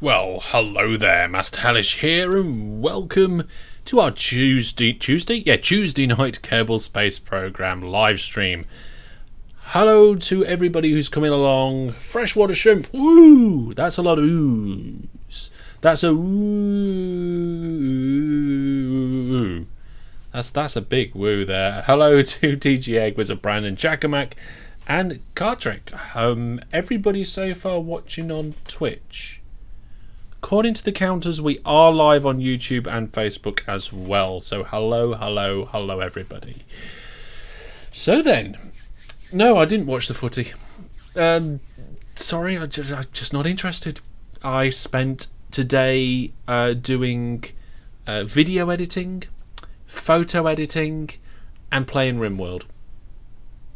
Well, hello there, Master Hellish here, and welcome to our Tuesday night Kerbal Space Program live stream. Hello to everybody who's coming along. Freshwater shrimp, woo! That's a lot of oohs. That's a woo. That's a big woo there. Hello to DG Egg, Wizard Brandon, Jackamak, and Cartrick. Everybody so far watching on Twitch. According to the counters, we are live on YouTube and Facebook as well. So hello everybody. So then, no, I didn't watch the footy. Sorry, I'm just not interested. I spent today doing video editing, photo editing, and playing RimWorld.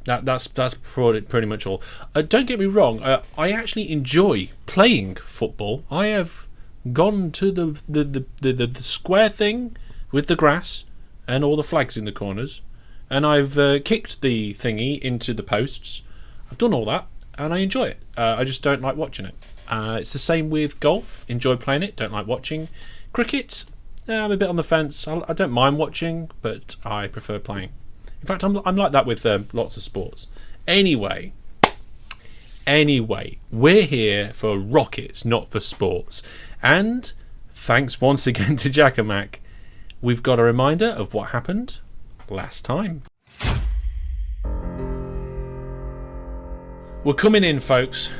That's pretty much all. Don't get me wrong. I actually enjoy playing football. I have gone to the square thing with the grass and all the flags in the corners, and I've kicked the thingy into the posts. I've done all that, and I enjoy it. I just don't like watching it. It's the same with golf. Enjoy playing it, don't like watching. Cricket, I'm a bit on the fence. I don't mind watching, but I prefer playing. In fact, I'm like that with lots of sports. Anyway, we're here for rockets, not for sports. And thanks once again to Jackamak, we've got a reminder of what happened last time. We're coming in, folks.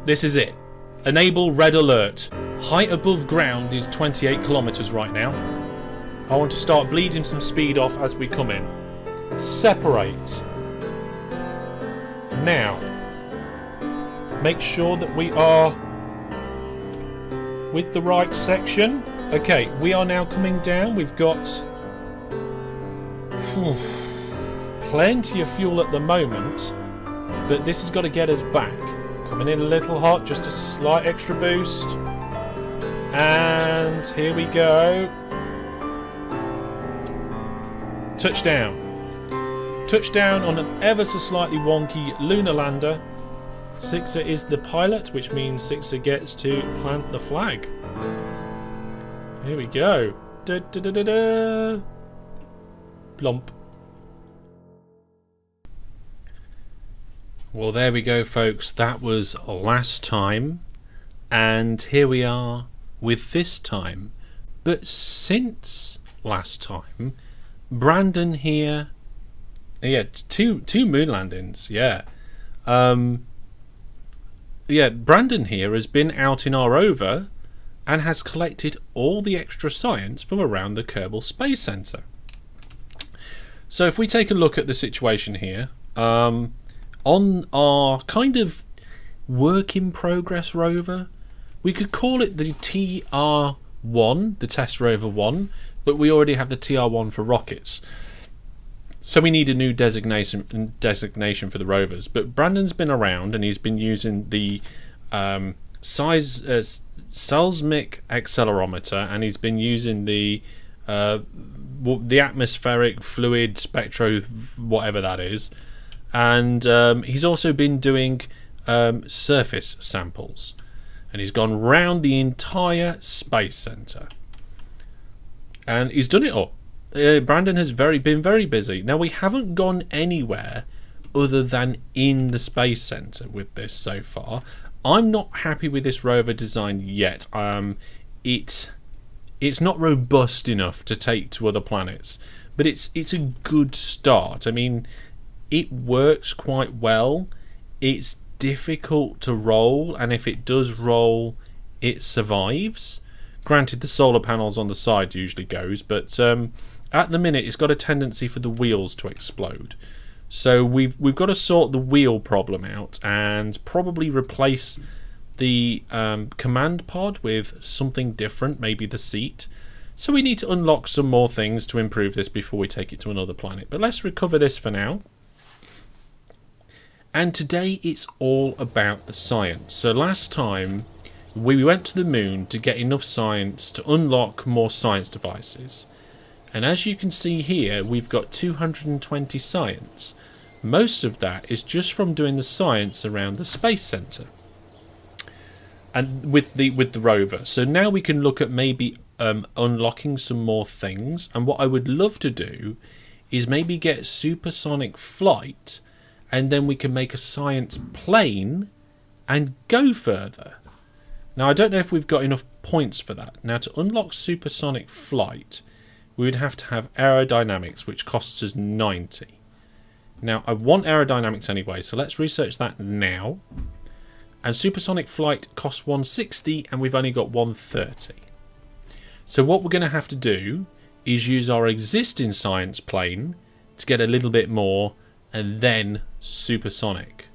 This is it. Enable red alert. Height above ground is 28 kilometers right now. I want to start bleeding some speed off as we come in. Separate. Now, make sure that we are with the right section. Okay, we are now coming down. We've got plenty of fuel at the moment, but this has got to get us back. Coming in a little hot, just a slight extra boost. And here we go. Touchdown. Touchdown on an ever so slightly wonky lunar lander. Sixer is the pilot, which means Sixer gets to plant the flag. Here we go. Da, da, da, da, da. Plump. Well, there we go, folks. That was last time. And here we are with this time. But since last time, Brandon here... Yeah, two moon landings, yeah. Brandon here has been out in our Rover and has collected all the extra science from around the Kerbal Space Center. So if we take a look at the situation here, on our kind of work in progress rover, we could call it the TR1, the Test Rover 1, but we already have the TR1 for rockets. So we need a new designation for the rovers. But Brandon's been around and he's been using the seismic accelerometer, and he's been using the atmospheric fluid spectro, whatever that is, and he's also been doing surface samples, and he's gone round the entire space center, and he's done it all. Brandon has been very busy. Now, we haven't gone anywhere other than in the Space Center with this so far. I'm not happy with this rover design yet. It's not robust enough to take to other planets, but it's a good start. I mean, it works quite well. It's difficult to roll, and if it does roll, it survives. Granted, the solar panels on the side usually goes, but at the minute, it's got a tendency for the wheels to explode. So we've got to sort the wheel problem out and probably replace the command pod with something different, maybe the seat. So we need to unlock some more things to improve this before we take it to another planet. But let's recover this for now. And today it's all about the science. So last time we went to the moon to get enough science to unlock more science devices. And as you can see here, we've got 220 science. Most of that is just from doing the science around the Space Center. and with the rover. So now we can look at maybe unlocking some more things. And what I would love to do is maybe get supersonic flight, and then we can make a science plane and go further. Now I don't know if we've got enough points for that. Now to unlock supersonic flight, we would have to have aerodynamics, which costs us 90. Now I want aerodynamics anyway, so let's research that now. And supersonic flight costs 160, and we've only got 130. So what we're going to have to do is use our existing science plane to get a little bit more, and then supersonic.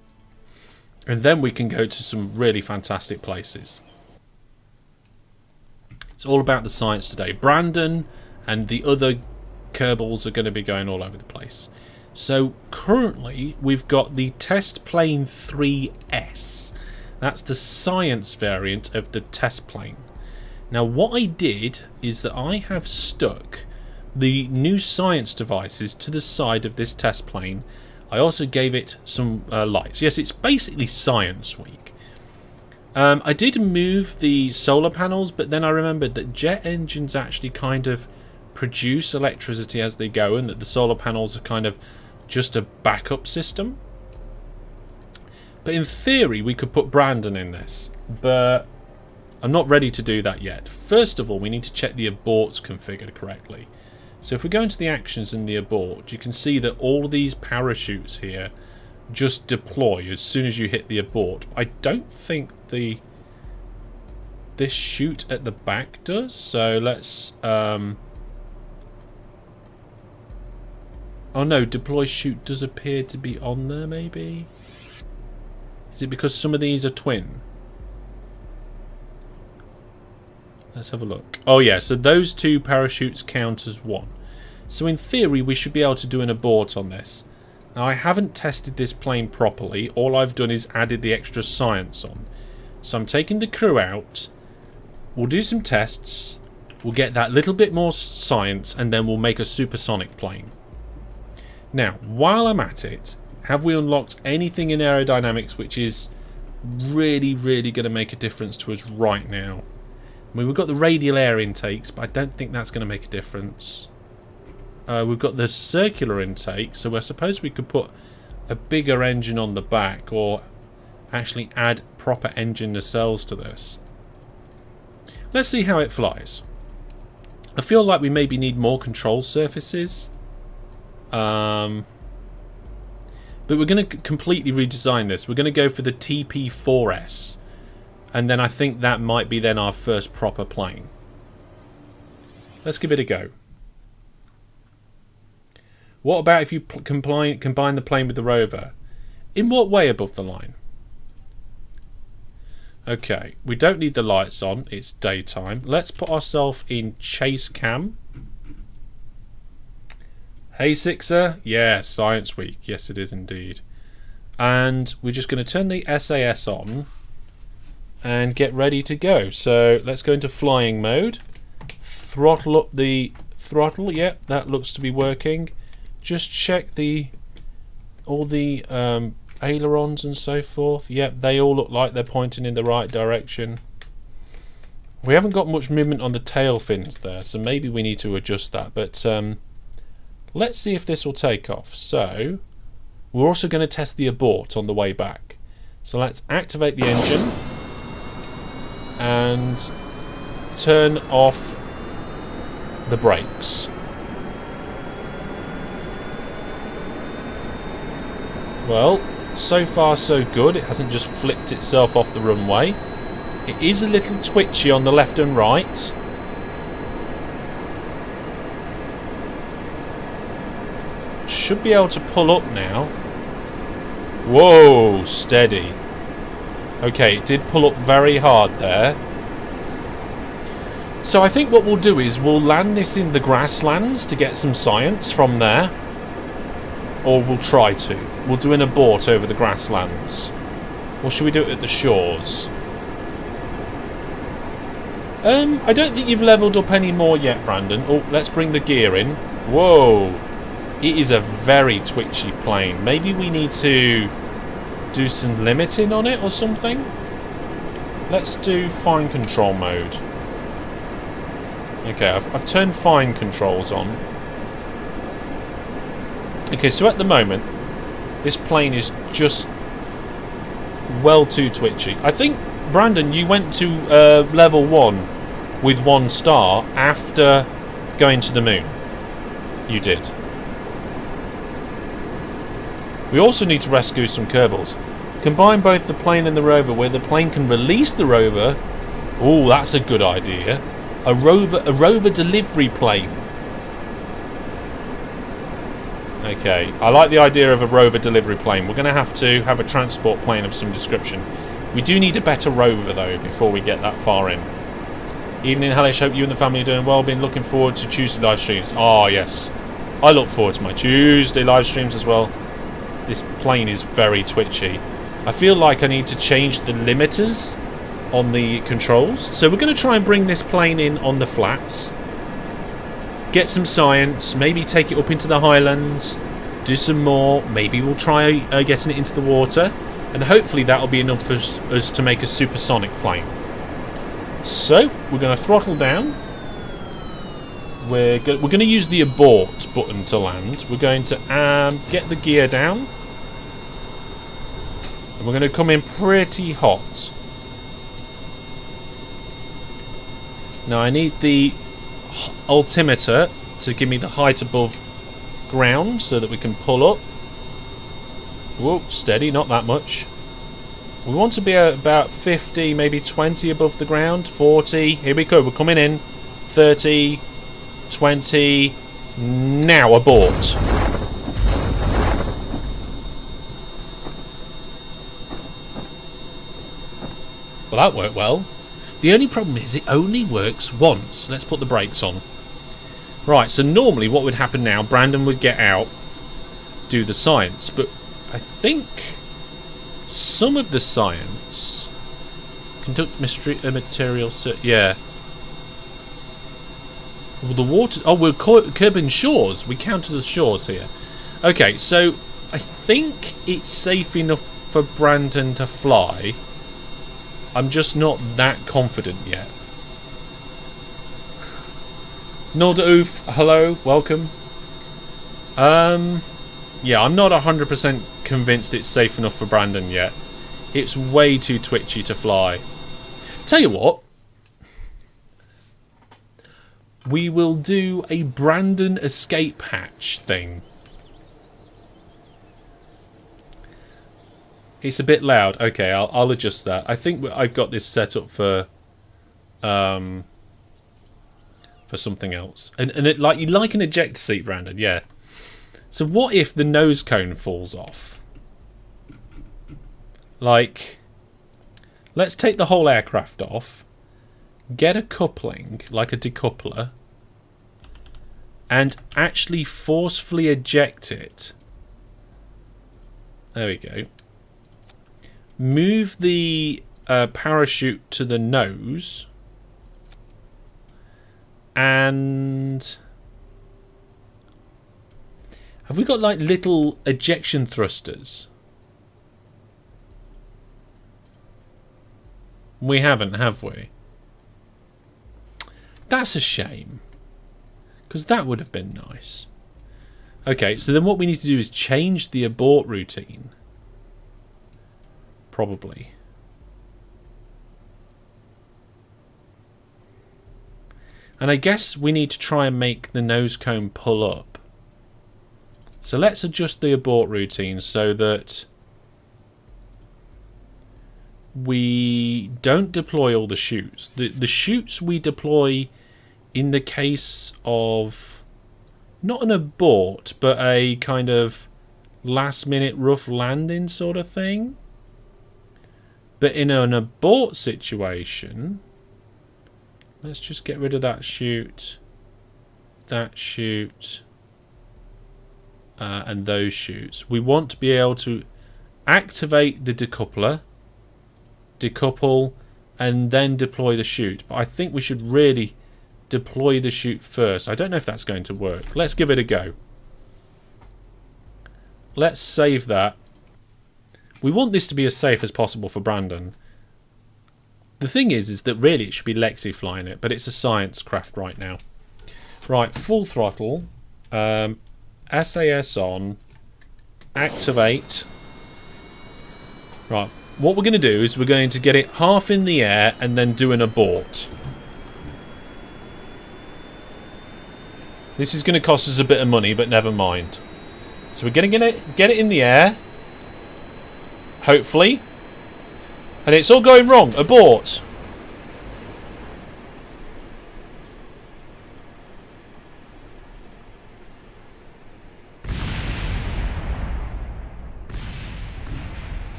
And then we can go to some really fantastic places. It's all about the science today. Brandon and the other Kerbals are going to be going all over the place. So currently we've got the test plane 3S. That's the science variant of the test plane. Now what I did is that I have stuck the new science devices to the side of this test plane. I also gave it some lights. Yes, it's basically Science Week. I did move the solar panels, but then I remembered that jet engines actually kind of produce electricity as they go, and that the solar panels are kind of just a backup system. But in theory we could put Brandon in this, but I'm not ready to do that yet. First of all, we need to check the abort's configured correctly. So if we go into the actions in the abort, you can see that all these parachutes here just deploy as soon as you hit the abort. I don't think this chute at the back does. So let's oh no, deploy chute does appear to be on there maybe. Is it because some of these are twin? Let's have a look. Oh yeah, so those two parachutes count as one. So in theory we should be able to do an abort on this. Now I haven't tested this plane properly. All I've done is added the extra science on. So I'm taking the crew out. We'll do some tests. We'll get that little bit more science, and then we'll make a supersonic plane. Now, while I'm at it, have we unlocked anything in aerodynamics which is really, really going to make a difference to us right now? I mean, we've got the radial air intakes, but I don't think that's going to make a difference. We've got the circular intake, so I suppose we could put a bigger engine on the back, or actually add proper engine nacelles to this. Let's see how it flies. I feel like we maybe need more control surfaces. But we're going to completely redesign this. We're going to go for the TP4S. And then I think that might be then our first proper plane. Let's give it a go. What about if you combine the plane with the rover? In what way above the line? Okay, we don't need the lights on. It's daytime. Let's put ourselves in chase cam. Hey Sixer. Yeah, Science Week. Yes, it is indeed. And we're just going to turn the SAS on and get ready to go. So let's go into flying mode. Throttle up the throttle. Yep, that looks to be working. Just check all the ailerons and so forth. Yep, they all look like they're pointing in the right direction. We haven't got much movement on the tail fins there, so maybe we need to adjust that. But let's see if this will take off. So we're also going to test the abort on the way back. So let's activate the engine and turn off the brakes. Well, so far so good. It hasn't just flipped itself off the runway. It is a little twitchy on the left and right. Should be able to pull up now. Whoa, steady. Okay, it did pull up very hard there. So I think what we'll do is we'll land this in the grasslands to get some science from there. Or we'll try to. We'll do an abort over the grasslands. Or should we do it at the shores? I don't think you've leveled up any more yet, Brandon. Oh, let's bring the gear in. Whoa. It is a very twitchy plane. Maybe we need to do some limiting on it or something. Let's do fine control mode. Okay, I've turned fine controls on. Okay, so at the moment, this plane is just well too twitchy. I think, Brandon, you went to level 1 with 1 star after going to the moon. You did. We also need to rescue some Kerbals. Combine both the plane and the rover, where the plane can release the rover. Oh, that's a good idea. A rover delivery plane. Okay, I like the idea of a rover delivery plane. We're going to have a transport plane of some description. We do need a better rover, though, before we get that far in. Evening, Hellish. Hope you and the family are doing well. Been looking forward to Tuesday live streams. Oh, yes. I look forward to my Tuesday live streams as well. This plane is very twitchy. I feel like I need to change the limiters on the controls. So we're going to try and bring this plane in on the flats. Get some science. Maybe take it up into the highlands. Do some more. Maybe we'll try getting it into the water. And hopefully that'll be enough for us to make a supersonic plane. So we're going to throttle down. We're going to use the abort button to land. We're going to get the gear down. And we're going to come in pretty hot. Now I need the altimeter to give me the height above ground so that we can pull up. Whoa, steady, not that much. We want to be about 50, maybe 20 above the ground. 40, here we go, we're coming in. 30, 20, now abort. Well, that worked well. The only problem is it only works once. Let's put the brakes on. Right, so normally what would happen now, Brandon would get out, do the science, but I think some of the science... Conduct material... yeah. Well, the water... Oh, we're curbing shores. We counter the shores here. Okay, so I think it's safe enough for Brandon to fly. I'm just not that confident yet. Nolda Oof, hello, welcome. Yeah, I'm not 100% convinced it's safe enough for Brandon yet. It's way too twitchy to fly. Tell you what. We will do a Brandon escape hatch thing. It's a bit loud. Okay, I'll adjust that. I think I've got this set up for something else. And it, like you like an ejector seat, Brandon, yeah. So what if the nose cone falls off? Like, let's take the whole aircraft off, get a coupling, like a decoupler, and actually forcefully eject it. There we go. Move the parachute to the nose. And have we got like little ejection thrusters? We haven't, have we? That's a shame. Because that would have been nice. Okay, so then what we need to do is change the abort routine. Probably. And I guess we need to try and make the nose cone pull up. So let's adjust the abort routine so that we don't deploy all the chutes. The chutes we deploy in the case of not an abort, but a kind of last minute rough landing sort of thing. But in an abort situation, let's just get rid of that chute, and those chutes. We want to be able to activate the decoupler, decouple, and then deploy the chute. But I think we should really deploy the chute first. I don't know if that's going to work. Let's give it a go. Let's save that. We want this to be as safe as possible for Brandon. The thing is that really it should be Lexi flying it, but it's a science craft right now. Right, full throttle. SAS on. Activate. Right, what we're going to do is we're going to get it half in the air and then do an abort. This is going to cost us a bit of money, but never mind. So we're going to get it in the air. Hopefully. And it's all going wrong. Abort.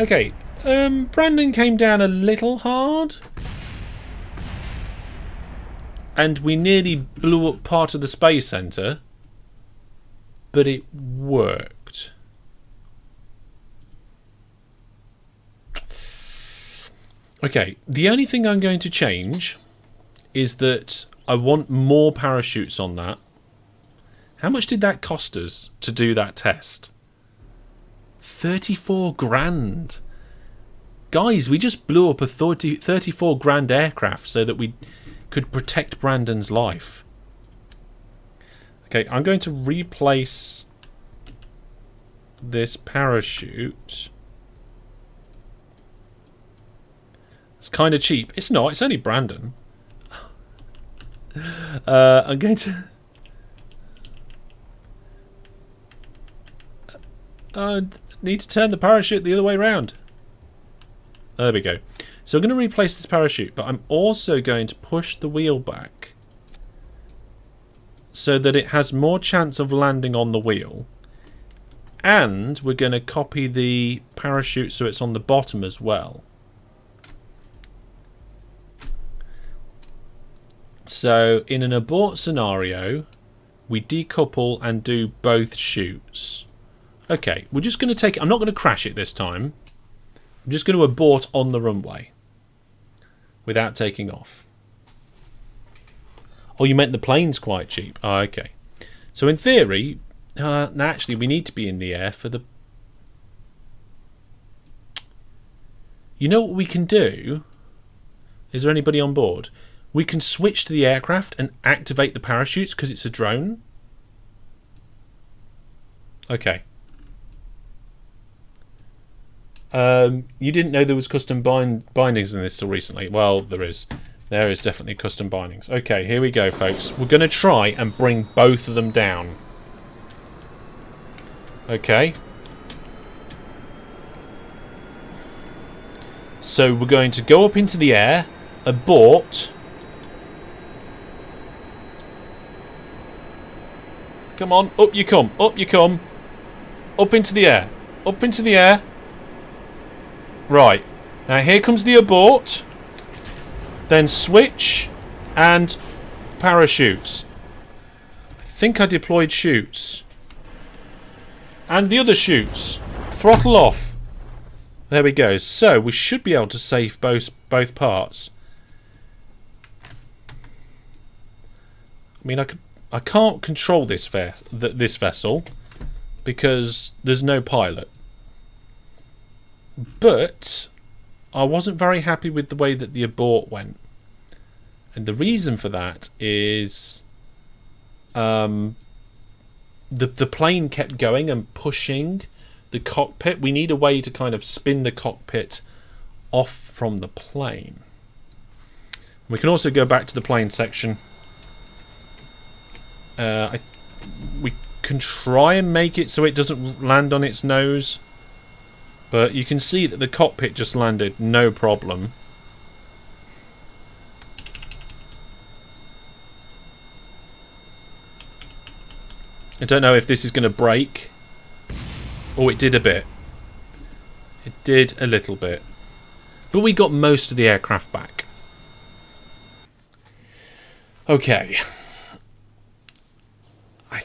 Okay. Brandon came down a little hard. And we nearly blew up part of the space centre. But it worked. Okay, the only thing I'm going to change is that I want more parachutes on that. How much did that cost us to do that test? 34 grand. Guys, we just blew up a 34 grand aircraft so that we could protect Brandon's life. Okay, I'm going to replace this parachute. It's kind of cheap. It's not. It's only Brandon. I'm going to... I need to turn the parachute the other way around. There we go. So I'm going to replace this parachute, but I'm also going to push the wheel back so that it has more chance of landing on the wheel. And we're going to copy the parachute so it's on the bottom as well. So in an abort scenario, we decouple and do both chutes. Okay, we're just going to take it. I'm not going to crash it this time. I'm just going to abort on the runway without taking off. Oh, you meant the plane's quite cheap. Oh, okay. So in theory, actually we need to be in the air for the... You know what we can do? Is there anybody on board? We can switch to the aircraft and activate the parachutes because it's a drone. Okay. You didn't know there was custom bindings in this till recently. Well, there is. There is definitely custom bindings. Okay, here we go, folks. We're going to try and bring both of them down. Okay. So we're going to go up into the air, abort. Come on, up you come, up you come. Up into the air, up into the air. Right, now here comes the abort. Then switch and parachutes. I think I deployed chutes. And the other chutes. Throttle off. There we go. So we should be able to save both parts. I mean, I can't control this vessel because there's no pilot. But I wasn't very happy with the way that the abort went. And the reason for that is the plane kept going and pushing the cockpit. We need a way to kind of spin the cockpit off from the plane. We can also go back to the plane section. We can try and make it so it doesn't land on its nose. But you can see that the cockpit just landed no problem. I don't know if this is going to break. Oh, it did a bit. It did a little bit. But we got most of the aircraft back. Okay. I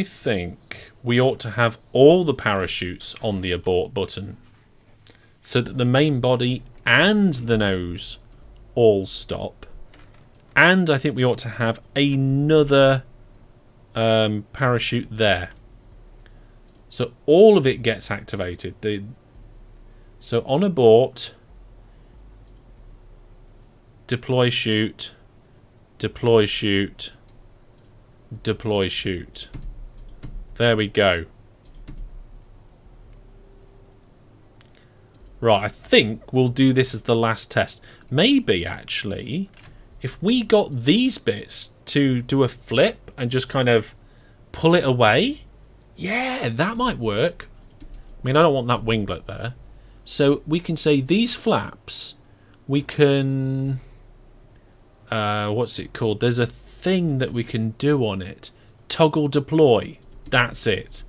think we ought to have all the parachutes on the abort button so that the main body and the nose all stop. And I think we ought to have another parachute there. So all of it gets activated. So on abort, deploy shoot, deploy shoot, deploy shoot. There we go. Right, I think we'll do this as the last test. Maybe, actually, if we got these bits to do a flip and just kind of pull it away, yeah, that might work. I mean, I don't want that winglet there. So we can say these flaps, we can... what's it called? There's a thing that we can do on it. Toggle deploy. That's it.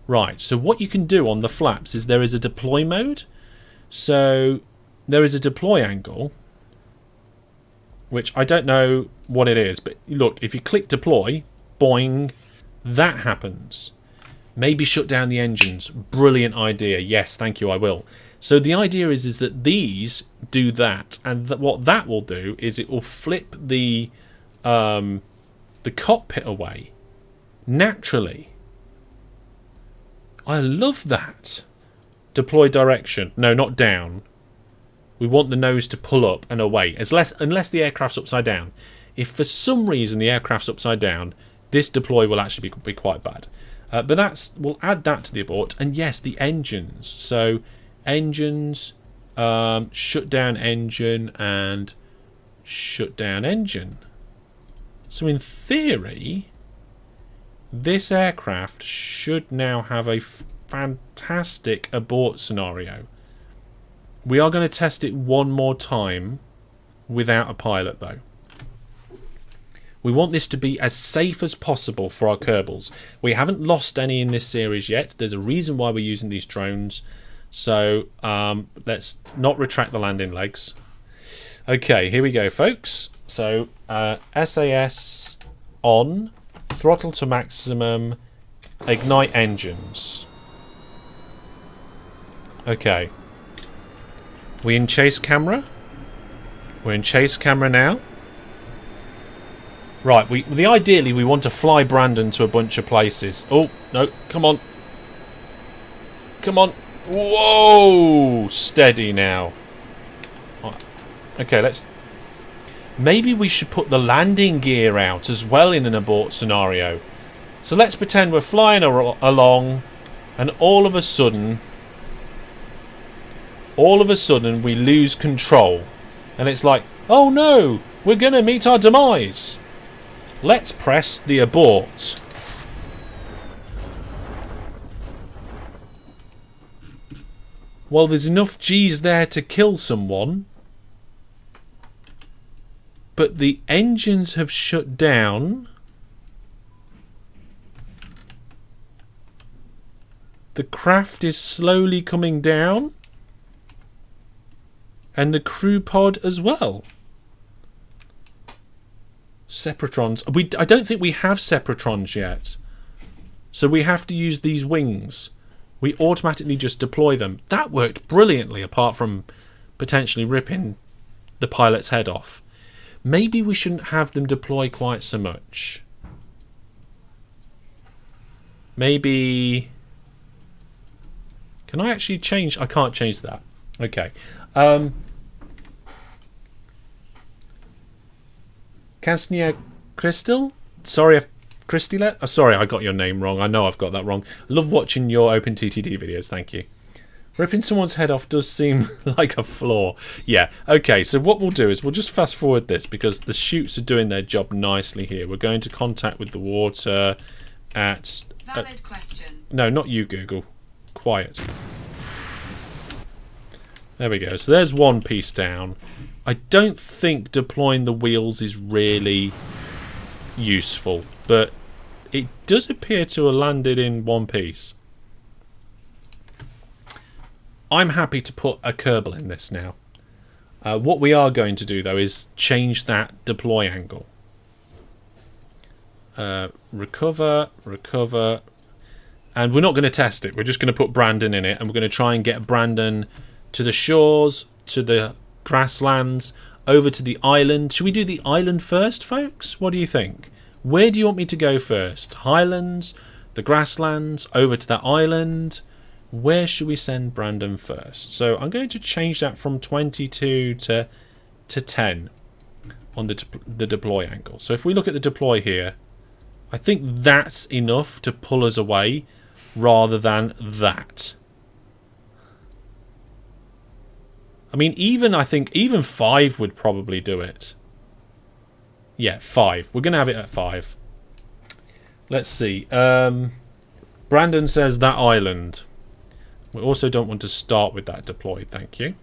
Right, so what you can do on the flaps is there is a deploy mode. So there is a deploy angle, which I don't know what it is, but look, if you click deploy, boing, that happens. Maybe shut down the engines. Brilliant idea. Yes, thank you, I will. So the idea is that these do that, and what that will do is it will flip the cockpit away naturally. I love that. Deploy direction. No, not down. We want the nose to pull up and away, unless the aircraft's upside down. If for some reason the aircraft's upside down, this deploy will actually be quite bad. But we'll add that to the abort. And yes, the engines. So engines, shut down engine, and shut down engine. So in theory, this aircraft should now have a fantastic abort scenario. We are going to test it one more time without a pilot, though. We want this to be as safe as possible for our Kerbals. We haven't lost any in this series yet. There's a reason why we're using these drones. So let's not retract the landing legs. Okay, here we go, folks. So SAS on, throttle to maximum, ignite engines. Okay. We in chase camera? We're in chase camera now. Right, ideally we want to fly Brandon to a bunch of places. Oh, no, come on. Come on. Whoa! Steady now. Okay, maybe we should put the landing gear out as well in an abort scenario. So let's pretend we're flying along, and all of a sudden we lose control. And it's like, oh no, we're going to meet our demise. Let's press the abort. Well, there's enough G's there to kill someone. But the engines have shut down. The craft is slowly coming down. And the crew pod as well. Separatrons. I don't think we have Separatrons yet. So we have to use these wings. We automatically just deploy them. That worked brilliantly, apart from potentially ripping the pilot's head off. Maybe we shouldn't have them deploy quite so much. Maybe... Can I actually change? I can't change that. Okay. Kasnia Crystal? Sorry if Christy sorry, I got your name wrong. I know I've got that wrong. I love watching your OpenTTD videos. Thank you. Ripping someone's head off does seem like a flaw. Yeah. Okay, so what we'll do is we'll just fast forward this because the chutes are doing their job nicely here. We're going to contact with the water at... Valid question. No, not you, Google. Quiet. There we go. So there's one piece down. I don't think deploying the wheels is really useful, but it does appear to have landed in one piece. I'm happy to put a Kerbal in this now. What we are going to do, though, is change that deploy angle. Recover. And we're not going to test it. We're just going to put Brandon in it, and we're going to try and get Brandon to the shores, to the grasslands, over to the island. Should we do the island first, folks? What do you think? Where do you want me to go first? Highlands, the grasslands, over to that island. Where should we send Brandon first? So I'm going to change that from 22 to 10 on the deploy angle. So if we look at the deploy here, I think that's enough to pull us away rather than that. I mean, I think even 5 would probably do it. Yeah, 5. We're going to have it at 5. Let's see. Brandon says that island. We also don't want to start with that deploy, thank you.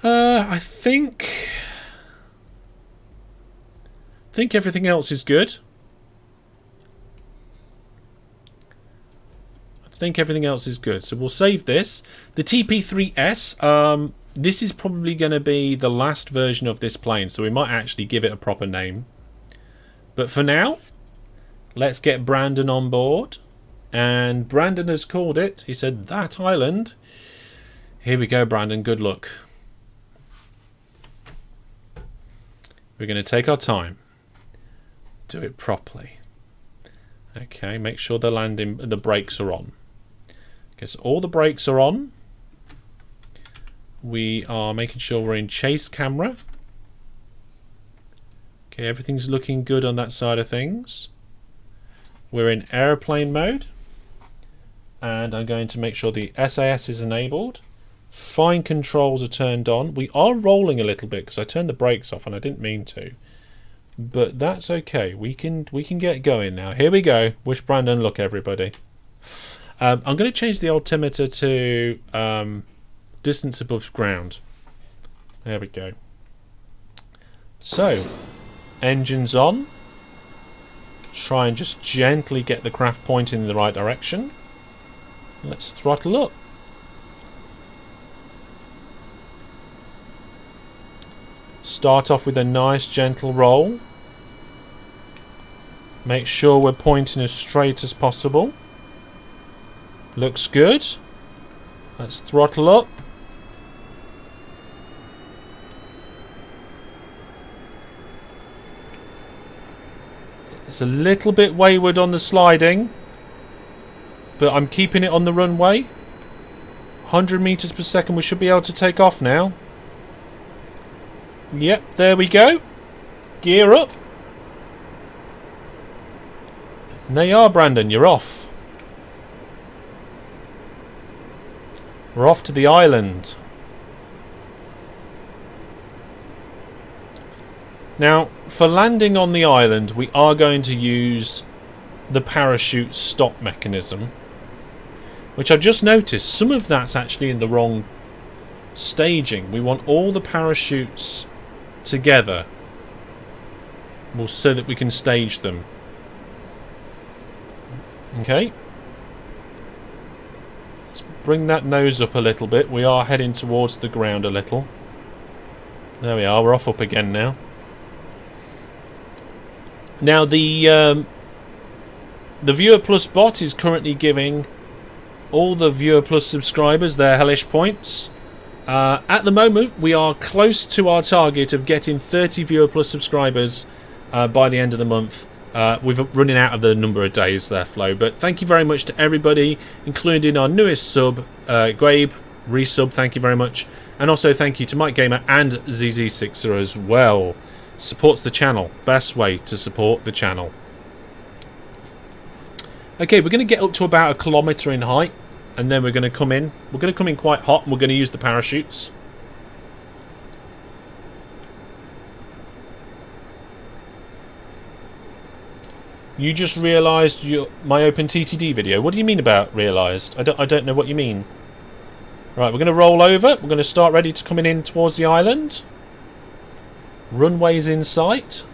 I think everything else is good. So we'll save this. The TP3S, this is probably going to be the last version of this plane, so we might actually give it a proper name. But for now, let's get Brandon on board. And Brandon has called it. He said, that island. Here we go, Brandon. Good luck. We're going to take our time. Do it properly. Okay, make sure the brakes are on. Okay, so all the brakes are on. We are making sure we're in chase camera. Okay, everything's looking good on that side of things. We're in airplane mode. And I'm going to make sure the SAS is enabled. Fine controls are turned on. We are rolling a little bit because I turned the brakes off and I didn't mean to. But that's okay. We can get going now. Here we go. Wish Brandon luck, everybody. I'm going to change the altimeter to distance above ground. There we go. So, engines on. Try and just gently get the craft pointing in the right direction. Let's throttle up. Start off with a nice gentle roll. Make sure we're pointing as straight as possible. Looks good. Let's throttle up. It's a little bit wayward on the sliding, but I'm keeping it on the runway. 100 meters per second. We should be able to take off now. Yep, there we go. Gear up. And there you are, Brandon. You're off. We're off to the island. Now, for landing on the island, we are going to use the parachute stop mechanism, which I've just noticed some of that's actually in the wrong staging. We want all the parachutes together, well, so that we can stage them. Okay, let's bring that nose up a little bit. We are heading towards the ground a little. There we are. We're off up again now. Now the Viewer Plus bot is currently giving all the Viewer Plus subscribers their hellish points. At the moment, we are close to our target of getting 30 Viewer Plus subscribers by the end of the month. We're running out of the number of days there, Flo. But thank you very much to everybody, including our newest sub, Gabe, resub, thank you very much. And also thank you to Mike Gamer and ZZ6er as well. Supports the channel. Best way to support the channel. Okay, we're going to get up to about 1 kilometre in height. And then we're going to come in. We're going to come in quite hot and we're going to use the parachutes. You just realised my OpenTTD video. What do you mean about realised? I don't know what you mean. Right, we're going to roll over. We're going to start ready to coming in towards the island. Runways in sight.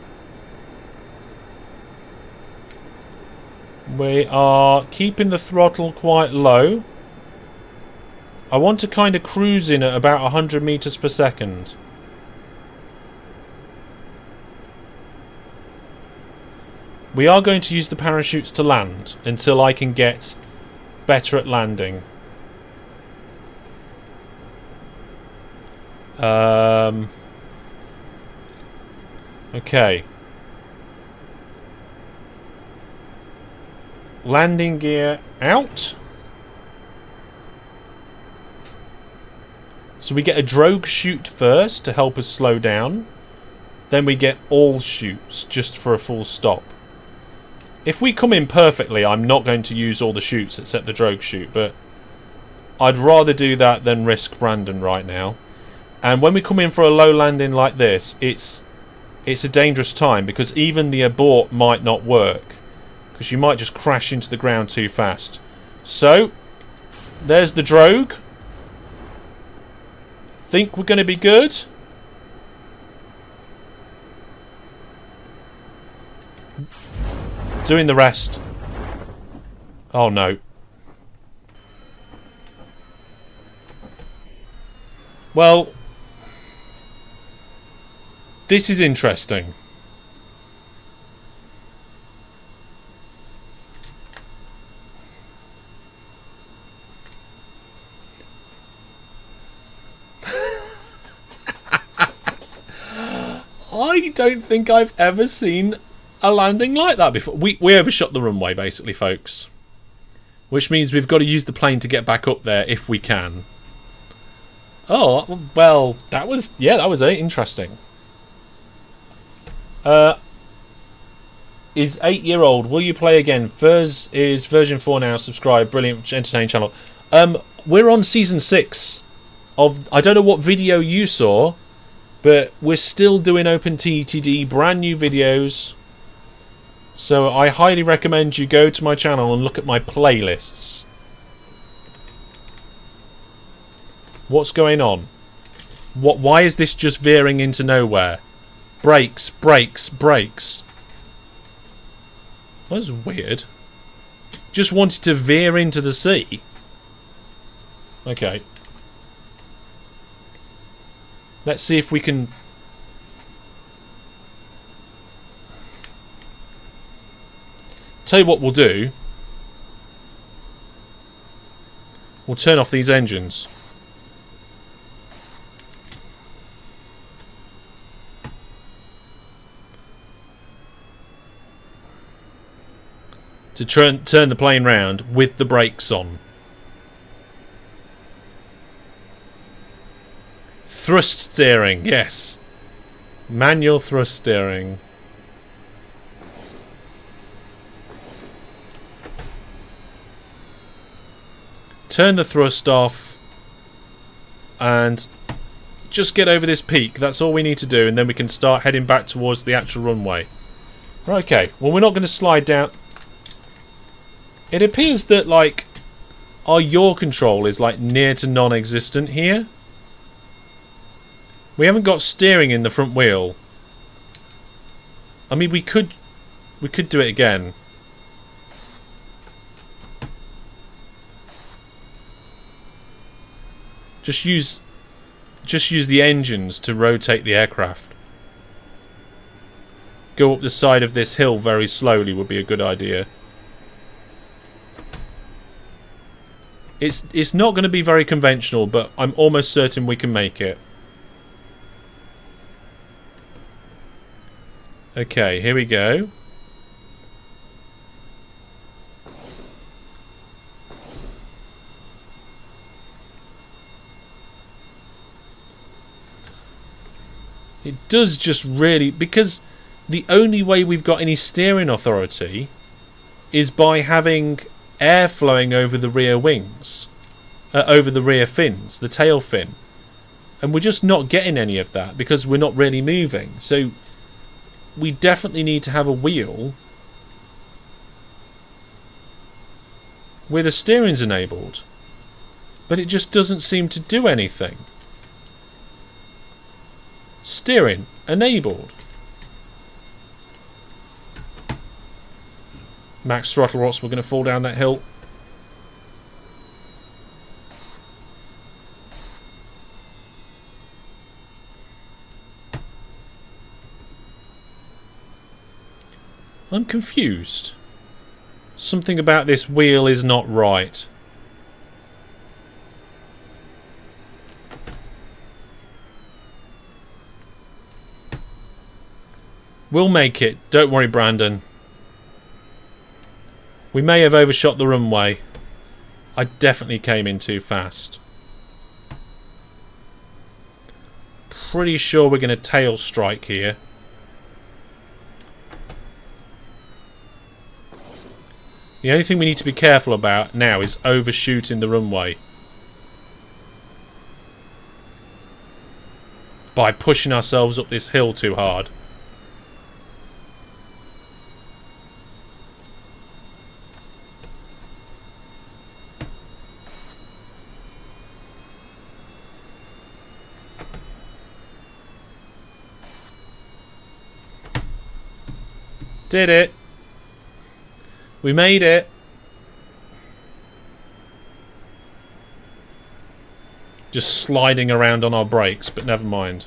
We are keeping the throttle quite low. I want to kind of cruise in at about 100 meters per second. We are going to use the parachutes to land until I can get better at landing. Okay. Landing gear out. So we get a drogue chute first to help us slow down. Then we get all chutes just for a full stop. If we come in perfectly, I'm not going to use all the chutes except the drogue chute, but I'd rather do that than risk Brandon right now. And when we come in for a low landing like this, it's a dangerous time because even the abort might not work because you might just crash into the ground too fast. So, there's the drogue. Think we're going to be good. Doing the rest. Oh no. Well, this is interesting. I don't think I've ever seen a landing like that before. We overshot the runway, basically, folks. Which means we've got to use the plane to get back up there if we can. Oh, well, that was interesting. Is 8-year-old. Will you play again? Furs is version 4 now. Subscribe. Brilliant, entertaining channel. We're on season 6 of. I don't know what video you saw, but we're still doing OpenTTD, brand new videos. So I highly recommend you go to my channel and look at my playlists. What's going on? Why is this just veering into nowhere? Brakes, brakes, brakes. That was weird. Just wanted to veer into the sea. Okay. Let's see if we can... Tell you what we'll do. We'll turn off these engines. To turn the plane round with the brakes on. Thrust steering, yes. Manual thrust steering. Turn the thrust off and just get over this peak. That's all we need to do, and then we can start heading back towards the actual runway. Right, okay. Well, we're not going to slide down. It appears that, like, our yaw control is, like, near to non-existent here. We haven't got steering in the front wheel. I mean, we could do it again. Just use the engines to rotate the aircraft. Go up the side of this hill very slowly would be a good idea. It's not going to be very conventional, but I'm almost certain we can make it. Okay, here we go. It does just really... Because the only way we've got any steering authority is by having air flowing over the rear wings. Over the rear fins, the tail fin. And we're just not getting any of that because we're not really moving. So we definitely need to have a wheel where the steering's enabled. But it just doesn't seem to do anything. Steering enabled. Max throttle, or else we're going to fall down that hill. I'm confused. Something about this wheel is not right. We'll make it. Don't worry, Brandon. We may have overshot the runway. I definitely came in too fast. Pretty sure we're going to tail strike here. The only thing we need to be careful about now is overshooting the runway. By pushing ourselves up this hill too hard. Did it. We made it. Just sliding around on our brakes, but never mind.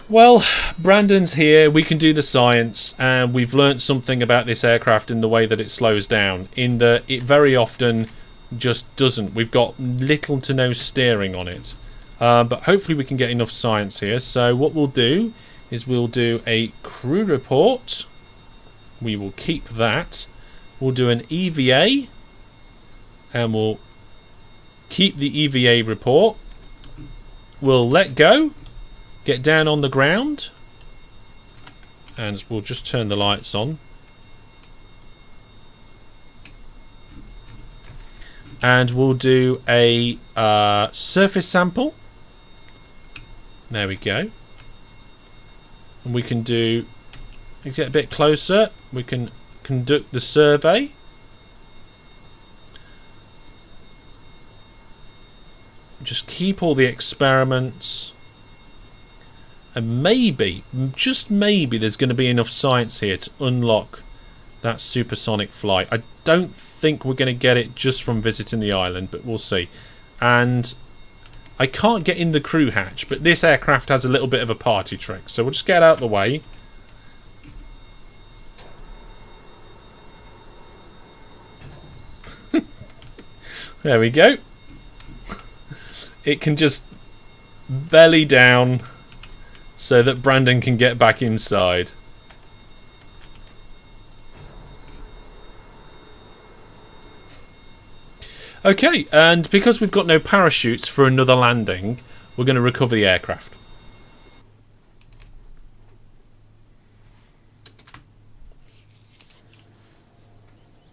Well, Brandon's here. We can do the science, and we've learnt something about this aircraft in the way that it slows down. In that it very often just doesn't. We've got little to no steering on it. But hopefully we can get enough science here. So what we'll do is we'll do a crew report. We will keep that. We'll do an EVA. And we'll keep the EVA report. We'll let go. Get down on the ground. And we'll just turn the lights on. And we'll do a surface sample. There we go. And we can do... get a bit closer. We can conduct the survey. Just keep all the experiments. And maybe, just maybe, there's going to be enough science here to unlock that supersonic flight. I don't think we're going to get it just from visiting the island, but we'll see. And I can't get in the crew hatch, but this aircraft has a little bit of a party trick. So we'll just get out of the way. There we go. It can just belly down so that Brandon can get back inside. Okay, and because we've got no parachutes for another landing, we're going to recover the aircraft.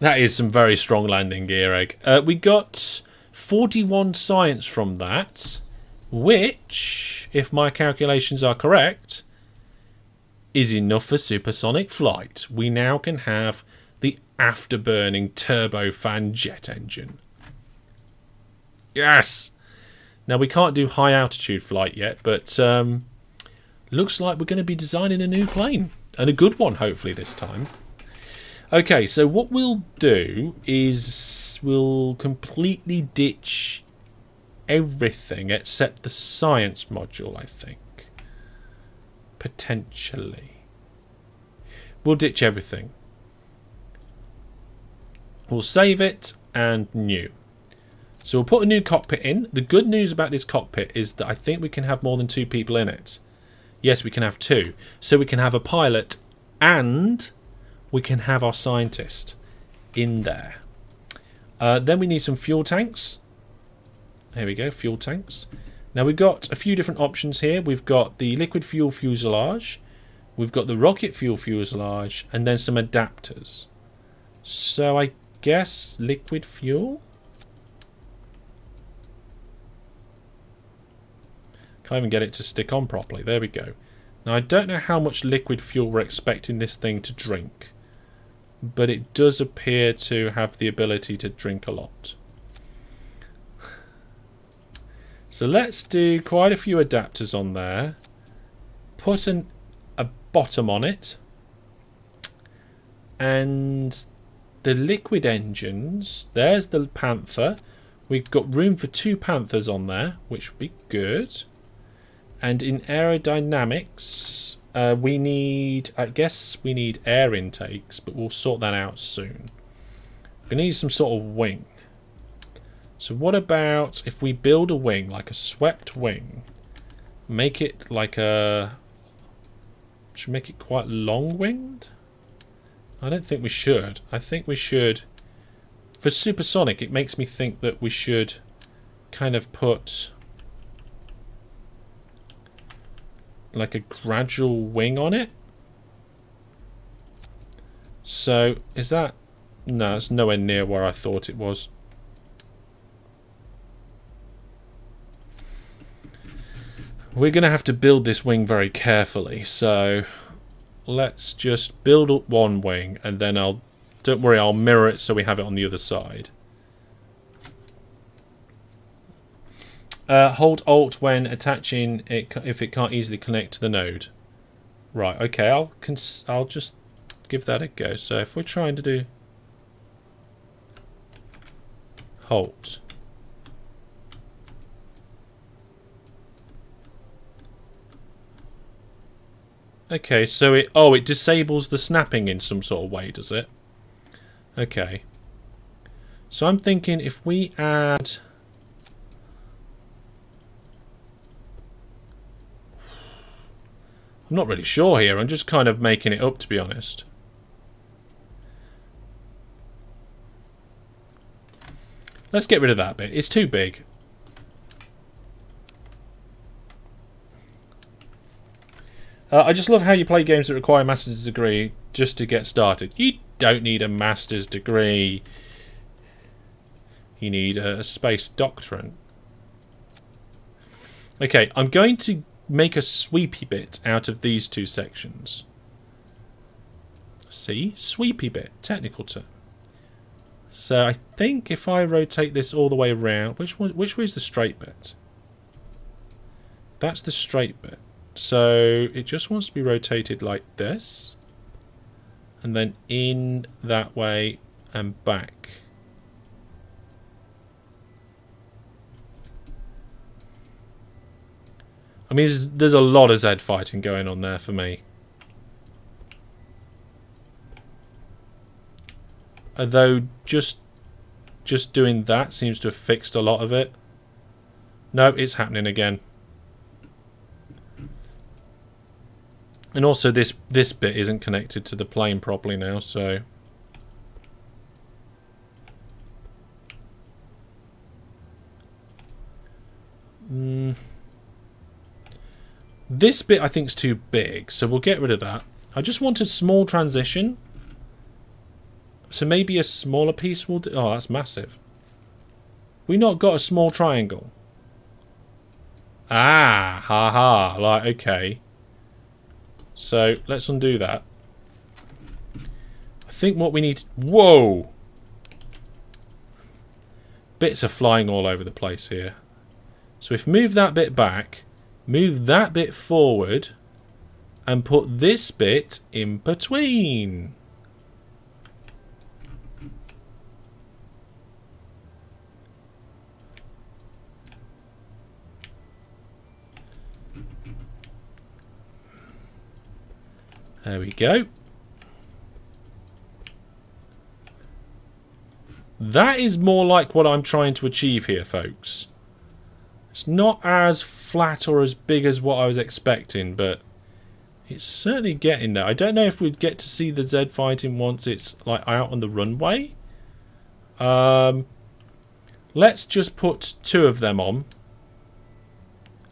That is some very strong landing gear, Egg. We got 41 science from that, which, if my calculations are correct, is enough for supersonic flight. We now can have the afterburning turbofan jet engine. Yes! Now, we can't do high altitude flight yet, but looks like we're going to be designing a new plane. And a good one, hopefully, this time. Okay, so what we'll do is we'll completely ditch everything except the science module, I think. Potentially. We'll ditch everything. We'll save it and new. So we'll put a new cockpit in. The good news about this cockpit is that I think we can have more than 2 people in it. Yes, we can have 2. So we can have a pilot and we can have our scientist in there. Then we need some fuel tanks. There we go, fuel tanks. Now we've got a few different options here. We've got the liquid fuel fuselage. We've got the rocket fuel fuselage. And then some adapters. So I guess liquid fuel? Can't even get it to stick on properly. There we go. Now I don't know how much liquid fuel we're expecting this thing to drink. But it does appear to have the ability to drink a lot. So let's do quite a few adapters on there. Put a bottom on it. And the liquid engines. There's the Panther. We've got room for 2 Panthers on there, which would be good. And in aerodynamics, we need, I guess we need air intakes, but we'll sort that out soon. We need some sort of wing. So what about if we build a wing, like a swept wing, make it like a, should make it quite long-winged? I don't think we should. I think we should... For supersonic, it makes me think that we should kind of put like a gradual wing on it. So, is that... No, it's nowhere near where I thought it was. We're going to have to build this wing very carefully, so let's just build up one wing, and then don't worry, I'll mirror it so we have it on the other side. Hold Alt when attaching it if it can't easily connect to the node. Right, okay, I'll just give that a go. So if we're trying to do Halt. Okay, so it disables the snapping in some sort of way, does it? Okay. So I'm thinking if we add... I'm not really sure here. I'm just kind of making it up, to be honest. Let's get rid of that bit. It's too big. I just love how you play games that require a master's degree just to get started. You don't need a master's degree. You need a space doctorate. Okay, I'm going to make a sweepy bit out of these two sections. See? Sweepy bit. Technical term. So I think if I rotate this all the way around... Which way is the straight bit? That's the straight bit. So it just wants to be rotated like this. And then in that way and back. I mean, there's a lot of Z fighting going on there for me. Although just doing that seems to have fixed a lot of it. No, it's happening again. And also this bit isn't connected to the plane properly now, so... This bit I think is too big, so we'll get rid of that. I just want a small transition. So maybe a smaller piece will do... Oh, that's massive. We not got a small triangle? Ah, ha. Like, okay. So, let's undo that. I think what we need... Whoa! Bits are flying all over the place here. So if move that bit back, move that bit forward, and put this bit in between. There we go. That is more like what I'm trying to achieve here, folks. It's not as flat or as big as what I was expecting, but it's certainly getting there. I don't know if we'd get to see the Z fighting once it's like out on the runway. Let's just put two of them on.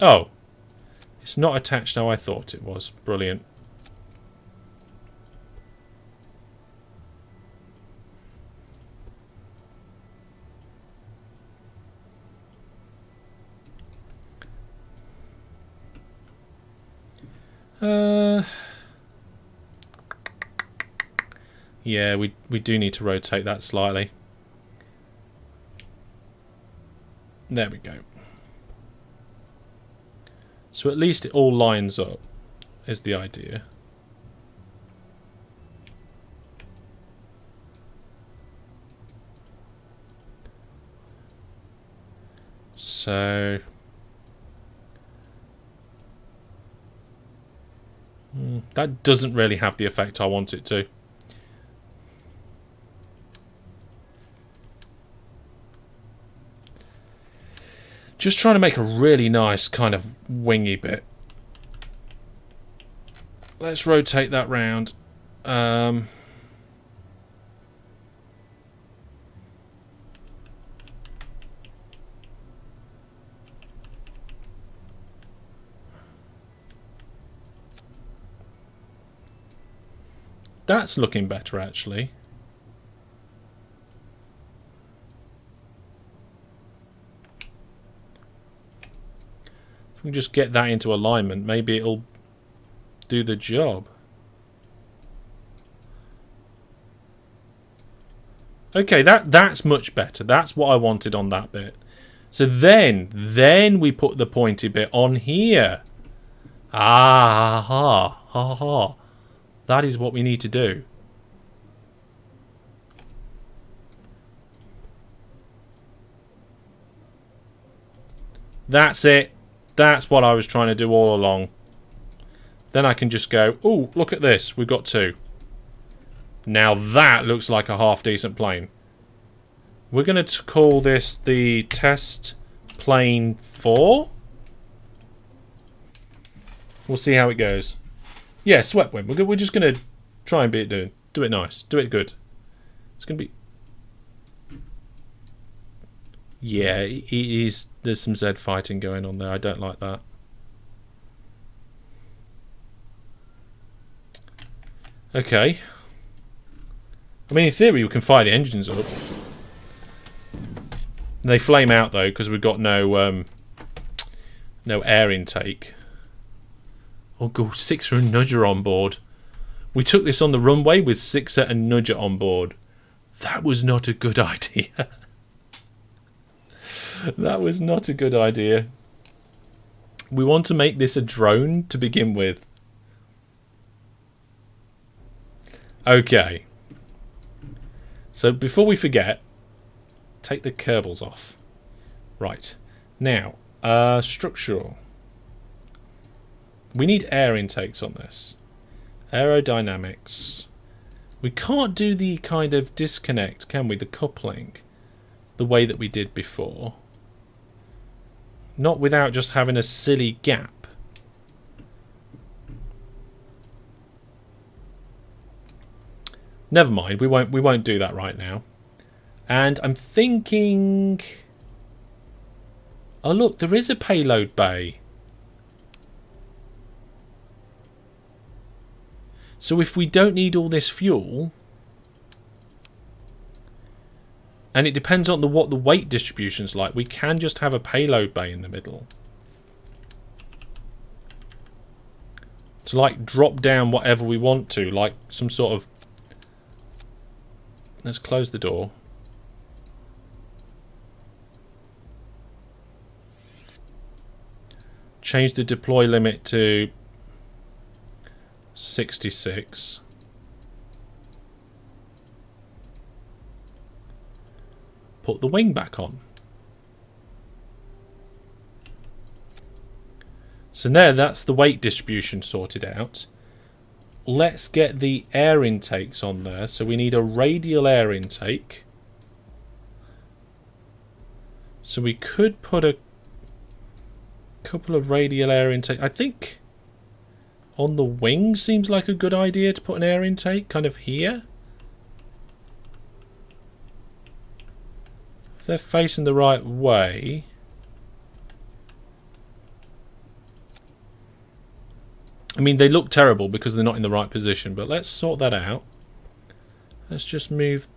Oh, it's not attached how I thought it was. Brilliant. Yeah, we do need to rotate that slightly. There we go. So at least it all lines up, is the idea. So... that doesn't really have the effect I want it to. Just trying to make a really nice kind of wingy bit. Let's rotate that round. That's looking better, actually. If we can just get that into alignment, maybe it'll do the job. Okay, that's much better. That's what I wanted on that bit. So then we put the pointy bit on here. Ah, ha, ha, ha. That is what we need to do. That's it. That's what I was trying to do all along. Then I can just go, oh, look at this. We've got 2. Now that looks like a half-decent plane. We're going to call this the test plane 4. We'll see how it goes. Yeah, swept wing. We're just going to try and do it nice. Do it good. It's going to be... Yeah, it is. There's some Z fighting going on there. I don't like that. Okay. I mean, in theory, we can fire the engines up. They flame out, though, because we've got no air intake. Oh, God, Sixer and Nudger on board. We took this on the runway with Sixer and Nudger on board. That was not a good idea. That was not a good idea. We want to make this a drone to begin with. Okay. So before we forget, take the Kerbals off. Right. Now, structural. We need air intakes on this. Aerodynamics. We can't do the kind of disconnect, can we? The coupling. The way that we did before. Not without just having a silly gap. Never mind, we won't do that right now. And I'm thinking... Oh look, there is a payload bay. So if we don't need all this fuel... And it depends on what the weight distribution's like. We can just have a payload bay in the middle. To like drop down whatever we want to. Like some sort of... Let's close the door. Change the deploy limit to 66. Put the wing back on. So there, that's the weight distribution sorted out. Let's get the air intakes on there. So we need a radial air intake. So we could put a couple of radial air intake. I think on the wing seems like a good idea to put an air intake kind of here. If they're facing the right way. I mean, they look terrible because they're not in the right position, but let's sort that out. Let's just move,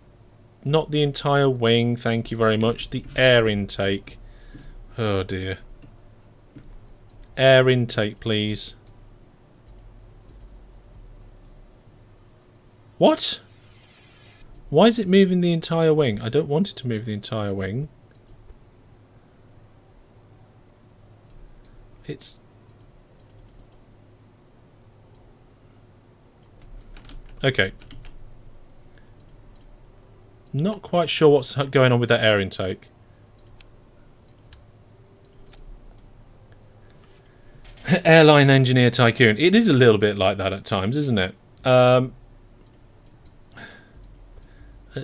not the entire wing, thank you very much, the air intake. Oh dear. Air intake, please. What? Why is it moving the entire wing? I don't want it to move the entire wing. It's... Okay. Not quite sure what's going on with that air intake. Airline engineer tycoon. It is a little bit like that at times, isn't it? At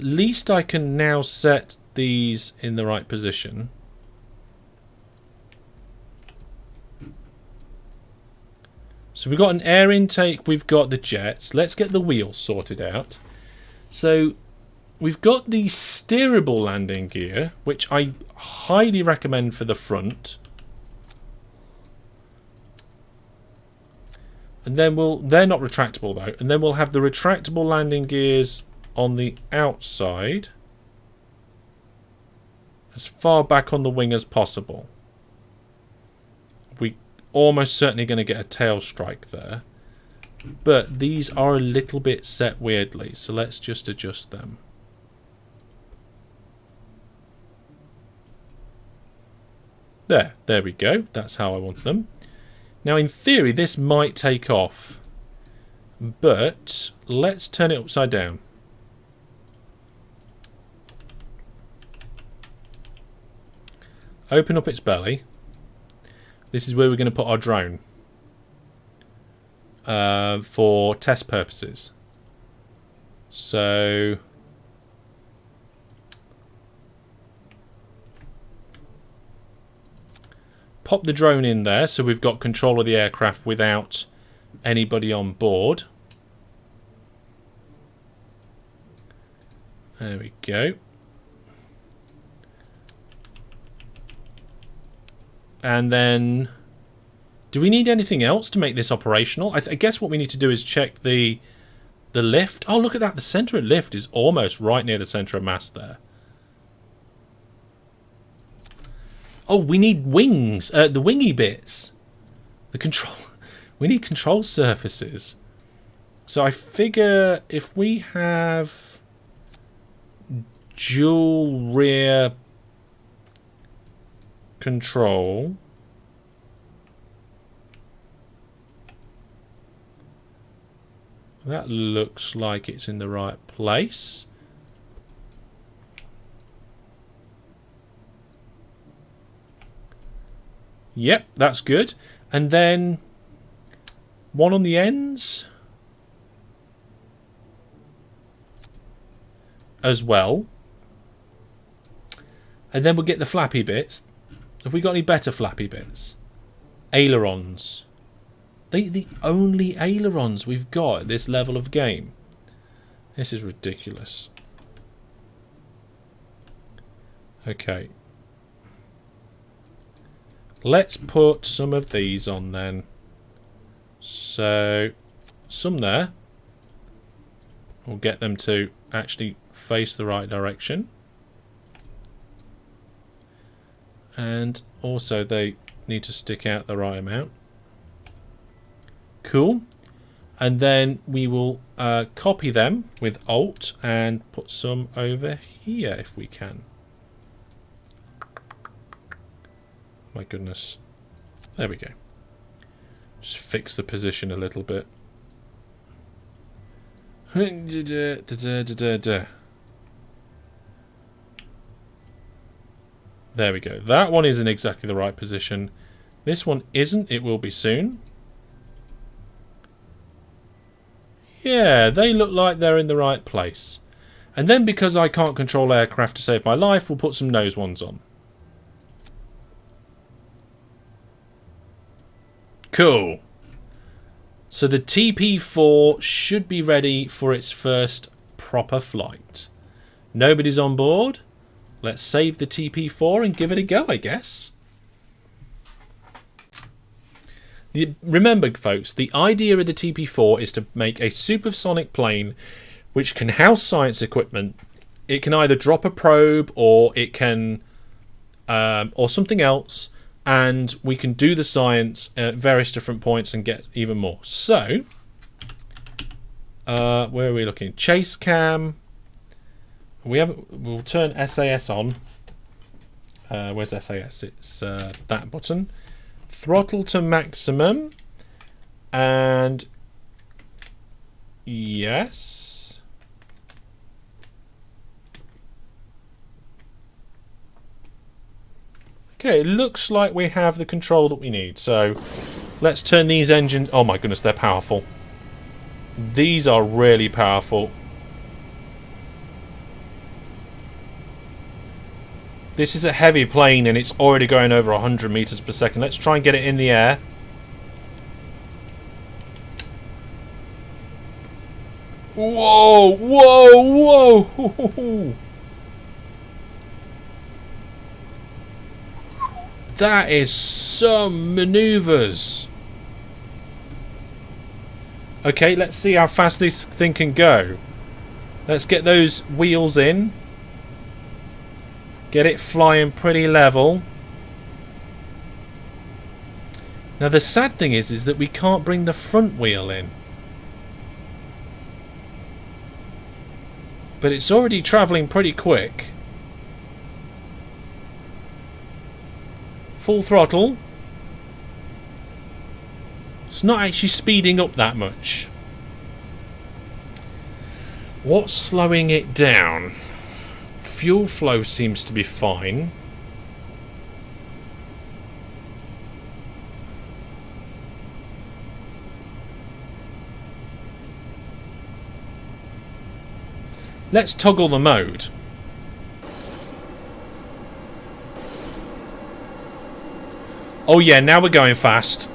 least I can now set these in the right position. So we've got an air intake, we've got the jets. Let's get the wheels sorted out. So we've got the steerable landing gear, which I highly recommend for the front. And then they're not retractable though, and then we'll have the retractable landing gears on the outside, as far back on the wing as possible. We almost certainly going to get a tail strike there, but these are a little bit set weirdly, so let's just adjust them. There we go. That's how I want them. Now, in theory, this might take off, but let's turn it upside down. Open up its belly. This is where we're going to put our drone for test purposes. So pop the drone in there so we've got control of the aircraft without anybody on board. There we go. And then, do we need anything else to make this operational? I guess what we need to do is check the lift. Oh, look at that. The centre of lift is almost right near the centre of mass there. Oh, we need wings. The wingy bits. The control. We need control surfaces. So I figure if we have dual rear control, that looks like it's in the right place. Yep, that's good. And then one on the ends as well. And then we'll get the flappy bits. Have we got any better flappy bits? Ailerons. The only ailerons we've got at this level of game. This is ridiculous. Okay. Let's put some of these on then. So, some there. We'll get them to actually face the right direction. And also they need to stick out the right amount. Cool. And then we will copy them with Alt and put some over here if we can. My goodness. There we go. Just fix the position a little bit. There we go. That one isn't exactly the right position. This one isn't. It will be soon. Yeah, they look like they're in the right place. And then because I can't control aircraft to save my life, we'll put some nose ones on. Cool. So the TP4 should be ready for its first proper flight. Nobody's on board. Let's save the TP4 and give it a go, I guess. Remember, folks, the idea of the TP4 is to make a supersonic plane which can house science equipment. It can either drop a probe or it can, or something else, and we can do the science at various different points and get even more. So, where are we looking? Chase cam. We'll turn SAS on. Where's SAS? It's that button. Throttle to maximum. And yes. Okay, it looks like we have the control that we need. So let's turn these engines. Oh my goodness, they're powerful. These are really powerful. This is a heavy plane and it's already going over 100 meters per second. Let's try and get it in the air. Whoa, whoa, whoa. That is some maneuvers. Okay, let's see how fast this thing can go. Let's get those wheels in. Get it flying pretty level. Now the sad thing is that we can't bring the front wheel in. But it's already travelling pretty quick. Full throttle. It's not actually speeding up that much. What's slowing it down? Fuel flow seems to be fine. Let's toggle the mode. Oh yeah, now we're going fast.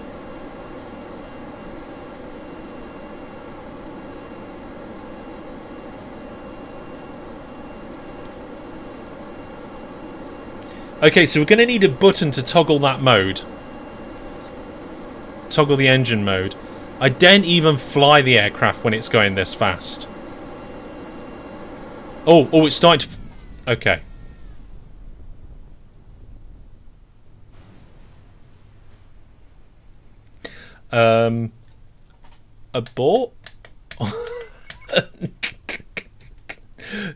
Okay, so we're going to need a button to toggle that mode. Toggle the engine mode. I don't even fly the aircraft when it's going this fast. Oh, it's starting to... Okay. Abort?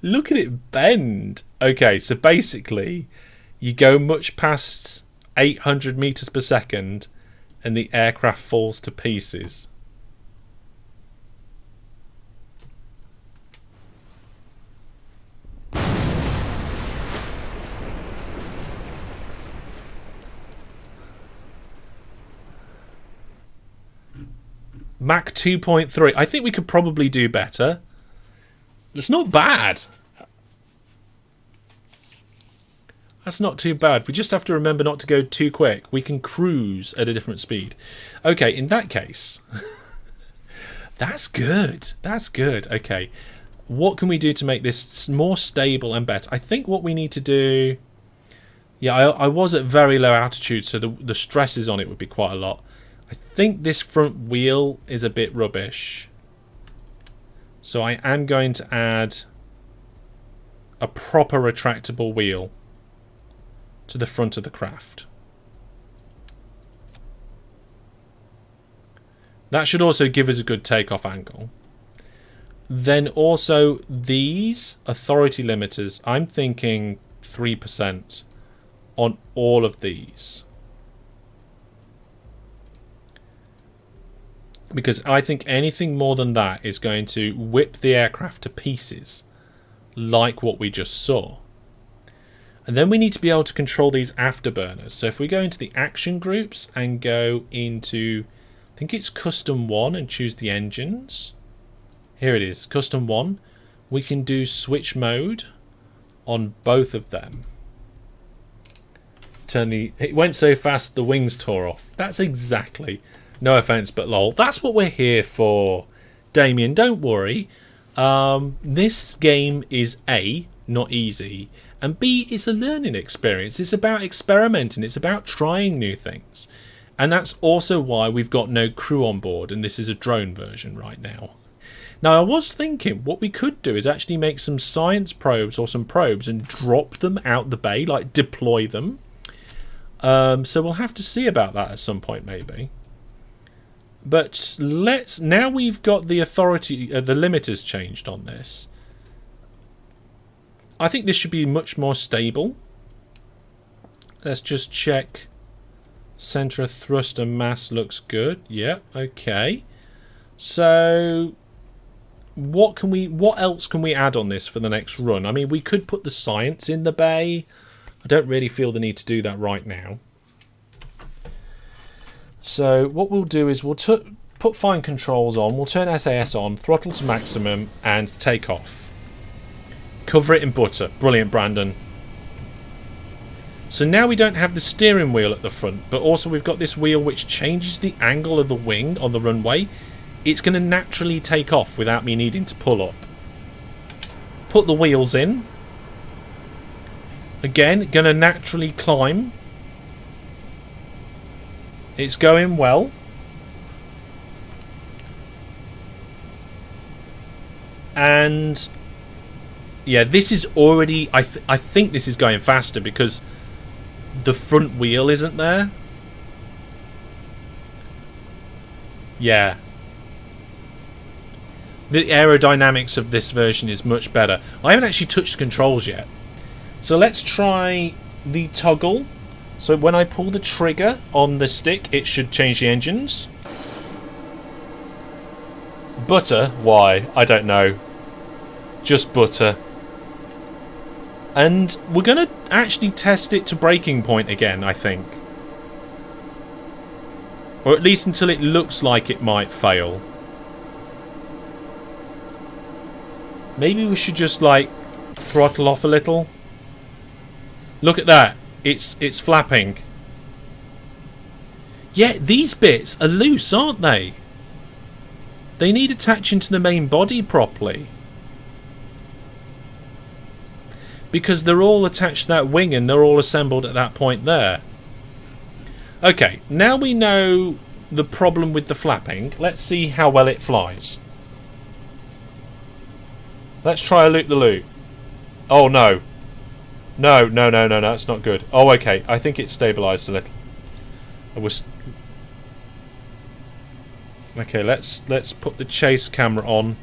Look at it bend. Okay, so basically... You go much past 800 meters per second and the aircraft falls to pieces. Mach 2.3. I think we could probably do better. It's not bad. That's not too bad. We just have to remember not to go too quick. We can cruise at a different speed. Okay, in that case... That's good. That's good. Okay. What can we do to make this more stable and better? I think what we need to do... Yeah, I was at very low altitude, so the stresses on it would be quite a lot. I think this front wheel is a bit rubbish. So I am going to add a proper retractable wheel to the front of the craft. That should also give us a good takeoff angle. Then also these authority limiters, I'm thinking 3% on all of these. Because I think anything more than that is going to whip the aircraft to pieces, like what we just saw. And then we need to be able to control these afterburners. So if we go into the action groups and go into, I think it's custom 1 and choose the engines. Here it is, custom 1. We can do switch mode on both of them. It went so fast the wings tore off. That's exactly, no offense but lol, that's what we're here for. Damien, don't worry. This game is A, not easy. And B, it's a learning experience. It's about experimenting. It's about trying new things. And that's also why we've got no crew on board. And this is a drone version right now. Now, I was thinking what we could do is actually make some science probes or some probes and drop them out the bay, like deploy them. So we'll have to see about that at some point, maybe. But now we've got the authority, the limiters changed on this. I think this should be much more stable. Let's just check. Center of thrust and mass looks good. Yep, okay. So what else can we add on this for the next run? I mean, we could put the science in the bay. I don't really feel the need to do that right now. So what we'll do is we'll put fine controls on. We'll turn SAS on, throttle to maximum, and take off. Cover it in butter. Brilliant, Brandon. So now we don't have the steering wheel at the front, but also we've got this wheel which changes the angle of the wing on the runway. It's going to naturally take off without me needing to pull up. Put the wheels in. Again, going to naturally climb. It's going well. And yeah, this is already... I think this is going faster because the front wheel isn't there. Yeah. The aerodynamics of this version is much better. I haven't actually touched the controls yet. So let's try the toggle. So when I pull the trigger on the stick, it should change the engines. Butter? Why? I don't know. Just butter. And we're going to actually test it to breaking point again, I think. Or at least until it looks like it might fail. Maybe we should just, like, throttle off a little. Look at that. It's flapping. Yeah, these bits are loose, aren't they? They need attaching to the main body properly. Because they're all attached to that wing and they're all assembled at that point there. Okay, now we know the problem with the flapping. Let's see how well it flies. Let's try a loop-the-loop. Oh, no. No, that's not good. Oh, okay. I think it's stabilised a little. Okay, let's put the chase camera on.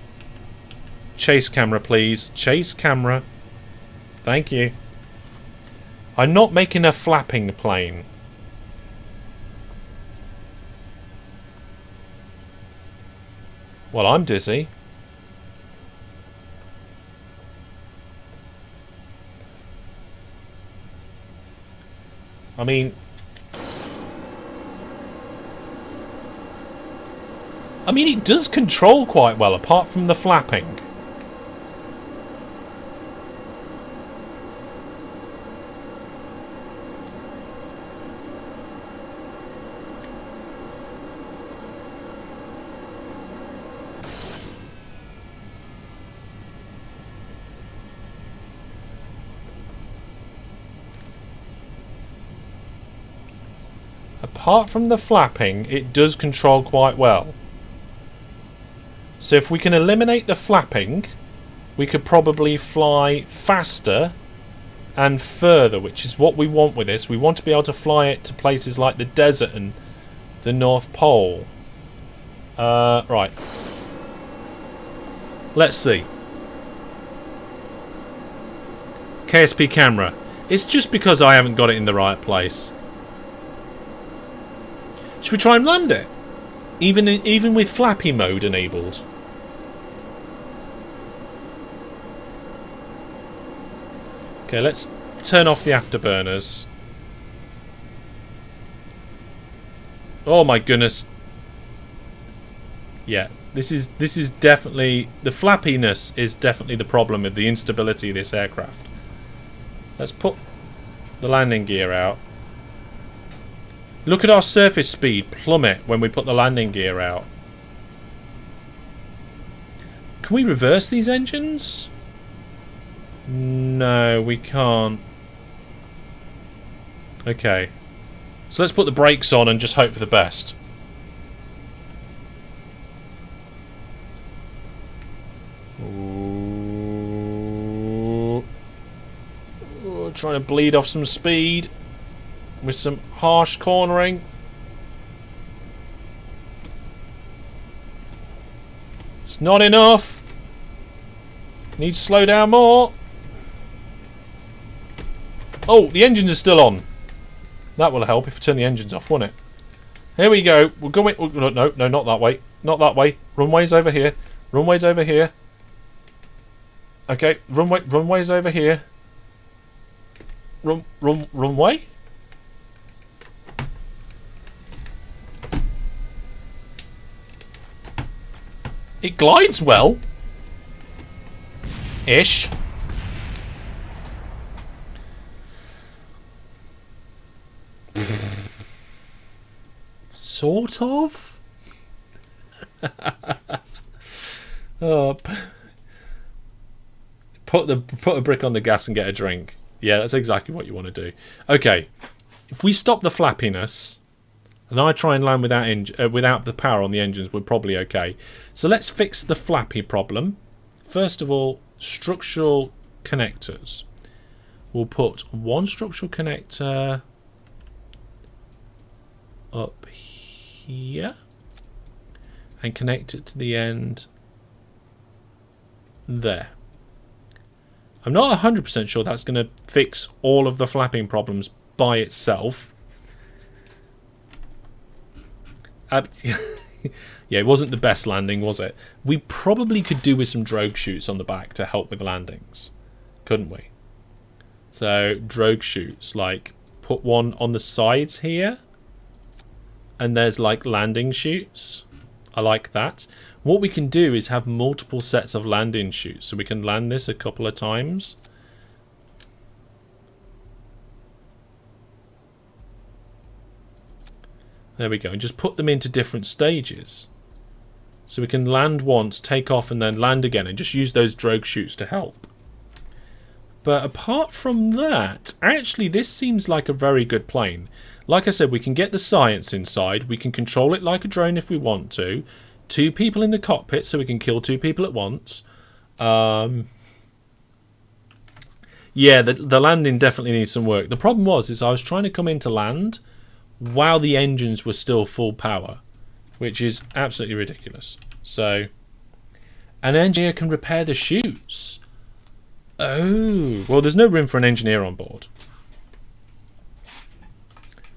Chase camera, please. Chase camera. Thank you. I'm not making a flapping plane. Well, I'm dizzy. I mean, it does control quite well, apart from the flapping. Apart from the flapping, it does control quite well. So if we can eliminate the flapping, we could probably fly faster and further, which is what we want with this. We want to be able to fly it to places like the desert and the North Pole. Right. Let's see. KSP camera. It's just because I haven't got it in the right place. Should we try and land it? Even with flappy mode enabled. Okay, let's turn off the afterburners. Oh my goodness. Yeah, this is definitely... The flappiness is definitely the problem with the instability of this aircraft. Let's put the landing gear out. Look at our surface speed plummet when we put the landing gear out. Can we reverse these engines? No, we can't. Okay. So let's put the brakes on and just hope for the best. Ooh. Ooh, trying to bleed off some speed. With some harsh cornering. It's not enough. Need to slow down more. Oh, the engines are still on. That will help if I turn the engines off, won't it? Here we go. We're going... No, not that way. Not that way. Runway's over here. Runway's over here. Okay, runway's over here. Runway? It glides well. Ish. Sort of. Oh, put a brick on the gas and get a drink. Yeah, that's exactly what you want to do. Okay, if we stop the flappiness and I try and land without the power on the engines, we're probably okay. So let's fix the flappy problem. first of all, structural connectors. We'll put one structural connector up here and connect it to the end there. I'm not 100% sure that's going to fix all of the flapping problems by itself. Yeah, it wasn't the best landing, was it? We probably could do with some drogue chutes on the back to help with landings, couldn't we? So, drogue chutes, like, put one on the sides here, and there's, like, landing chutes. I like that. What we can do is have multiple sets of landing chutes, so we can land this a couple of times. There we go, and just put them into different stages. So we can land once, take off, and then land again, and just use those drogue chutes to help. But apart from that, actually this seems like a very good plane. Like I said, we can get the science inside, we can control it like a drone if we want to. 2 people in the cockpit, so we can kill 2 people at once. Yeah, the landing definitely needs some work. The problem is I was trying to come in to land while the engines were still full power, which is absolutely ridiculous. So, an engineer can repair the chutes. Oh, well, there's no room for an engineer on board.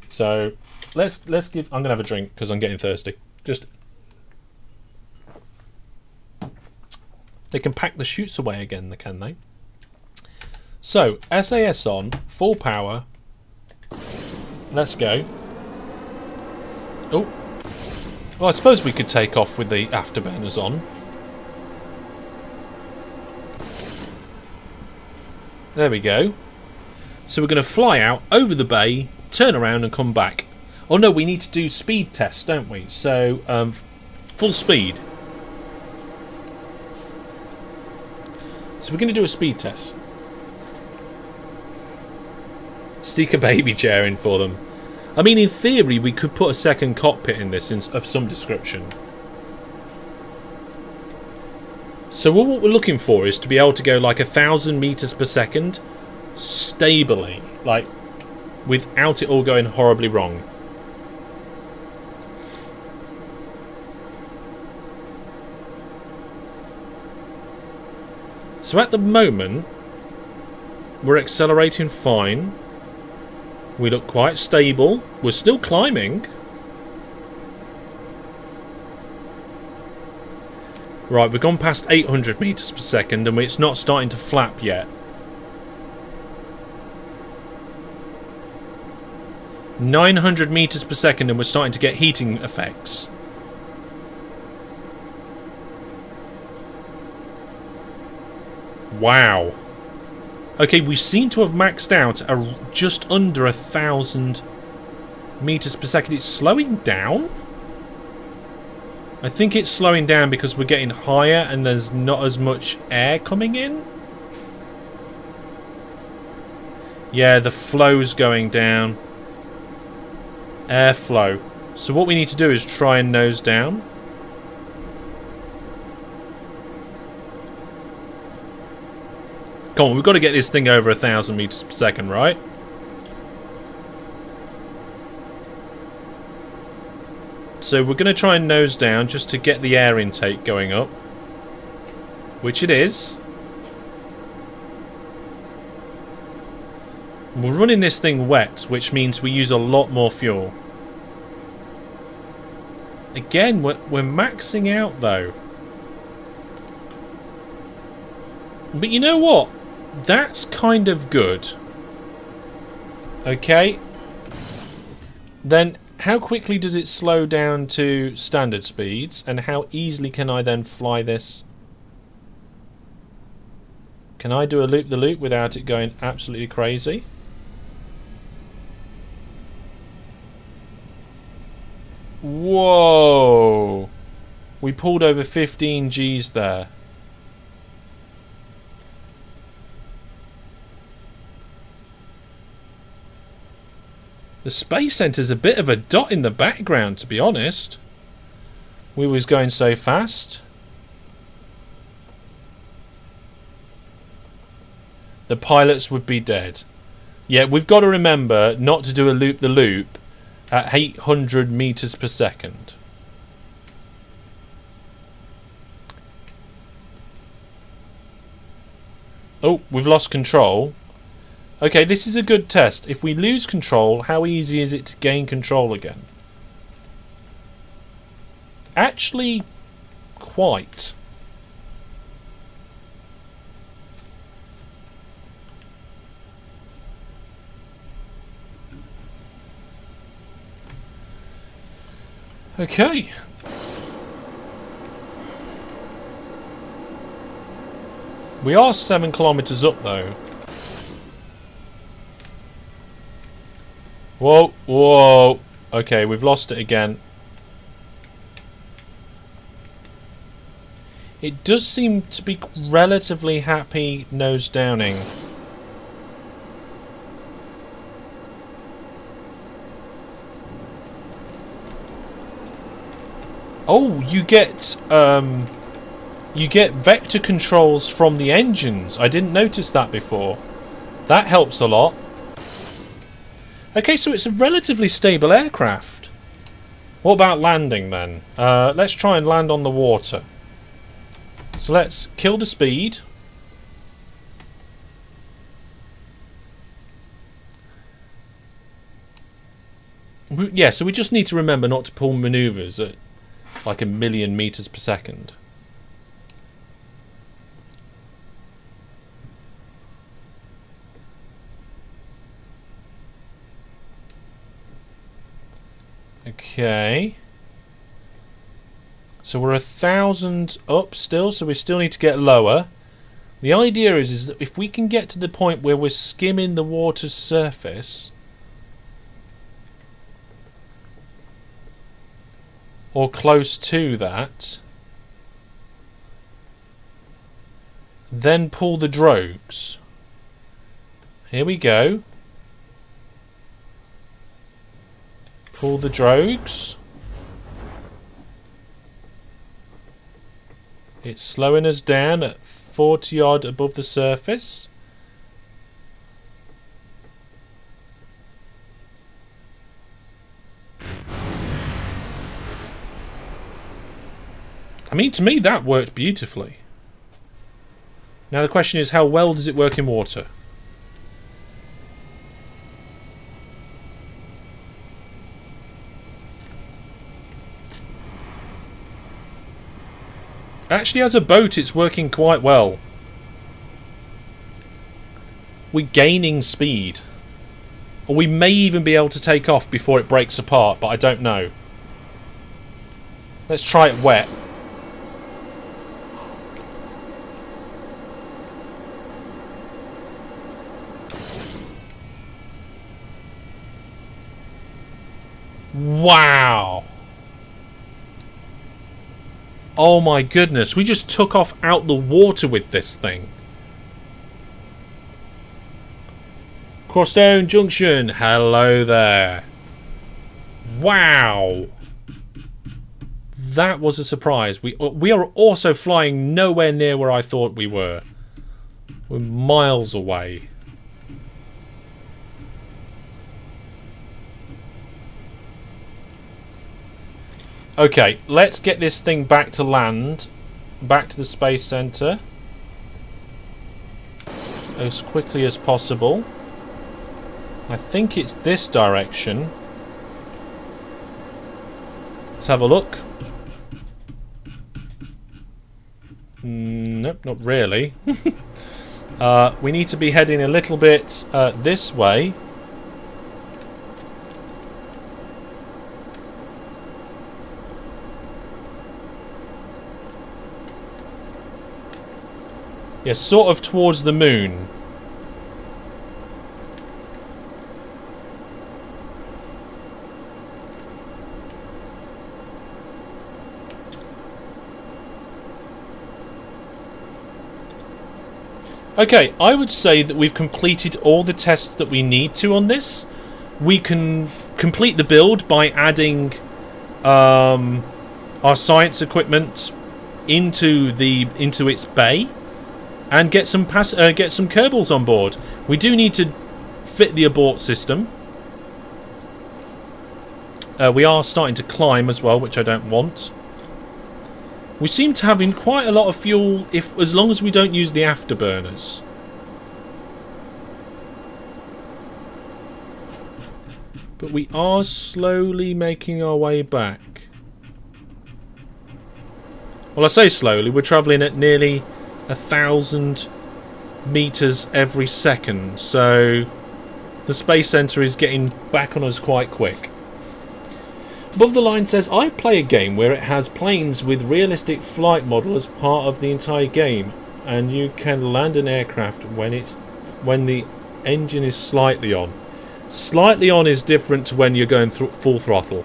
So, let's give. I'm gonna have a drink because I'm getting thirsty. They can pack the chutes away again, can they? So, SAS on, full power. Let's go. Oh. Well, I suppose we could take off with the afterburners on. There we go. So we're going to fly out over the bay, turn around and come back. Oh no, we need to do speed tests, don't we? So, full speed. So we're going to do a speed test. Stick a baby chair in for them. I mean, in theory, we could put a second cockpit in this of some description. So what we're looking for is to be able to go like 1,000 meters per second stably, like without it all going horribly wrong. So at the moment, we're accelerating fine. We look quite stable. We're still climbing. Right, we've gone past 800 meters per second and it's not starting to flap yet. 900 meters per second and we're starting to get heating effects. Wow. Okay, we seem to have maxed out at just under 1,000 meters per second. It's slowing down? I think it's slowing down because we're getting higher and there's not as much air coming in. Yeah, the flow's going down. Airflow. So what we need to do is try and nose down. Come on, we've got to get this thing over 1,000 meters per second, right? So we're going to try and nose down just to get the air intake going up. Which it is. We're running this thing wet, which means we use a lot more fuel. Again, we're maxing out though. But you know what? That's kind of good. Okay. Then how quickly does it slow down to standard speeds? And how easily can I then fly this? Can I do a loop-the-loop without it going absolutely crazy? Whoa! We pulled over 15 Gs there. The Space Centre's a bit of a dot in the background, to be honest. We was going so fast. the pilots would be dead. Yeah, we've got to remember not to do a loop-the-loop at 800 meters per second. Oh, we've lost control. Okay, this is a good test. If we lose control, how easy is it to gain control again? Actually, quite. Okay. We are 7 kilometers up though. Whoa, whoa. Okay, we've lost it again. It does seem to be relatively happy nose downing. Oh, you get vector controls from the engines. I didn't notice that before. That helps a lot. Okay, so it's a relatively stable aircraft. What about landing then? Let's try and land on the water. So let's kill the speed. Yeah, so we just need to remember not to pull manoeuvres at like 1,000,000 meters per second. Okay. So we're 1,000 up still, so we still need to get lower. The idea is that if we can get to the point where we're skimming the water's surface, or close to that, then pull the drogues. Here we go. Pull the drogues. It's slowing us down at 40 odd above the surface. I mean, to me that worked beautifully. Now the question is, how well does it work in water? Actually, as a boat, it's working quite well. We're gaining speed. Or we may even be able to take off before it breaks apart, but I don't know. Let's try it wet. Wow! Oh my goodness, we just took off out the water with this thing. Crosstown Junction, hello there. Wow. That was a surprise. We are also flying nowhere near where I thought we were. We're miles away. Okay, let's get this thing back to land, back to the space center as quickly as possible. I think it's this direction. Let's have a look. Nope, not really. We need to be heading a little bit this way. Yeah, sort of towards the moon. Okay, I would say that we've completed all the tests that we need to on this. We can complete the build by adding our science equipment into its bay. and get some Kerbals on board. We do need to fit the abort system. We are starting to climb as well, which I don't want. We seem to have quite a lot of fuel, as long as we don't use the afterburners. But we are slowly making our way back. Well, I say slowly. We're travelling at nearly 1,000 meters every second, so the Space Center is getting back on us quite quick. Above the line says, I play a game where it has planes with realistic flight model as part of the entire game, and you can land an aircraft when the engine is slightly on. Slightly on is different to when you're going full throttle.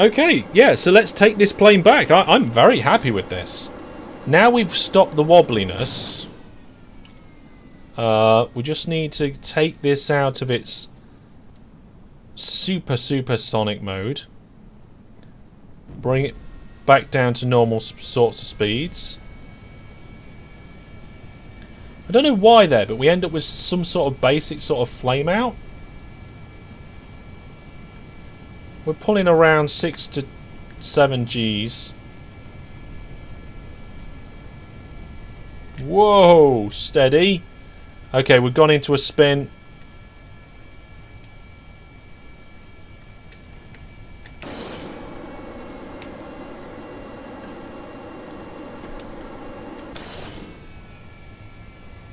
Okay, yeah, so let's take this plane back. I'm very happy with this. Now we've stopped the wobbliness. We just need to take this out of its super sonic mode. Bring it back down to normal sorts of speeds. I don't know why there, but we end up with some sort of basic sort of flame out. We're pulling around 6 to 7 Gs. Whoa, steady. Okay, we've gone into a spin.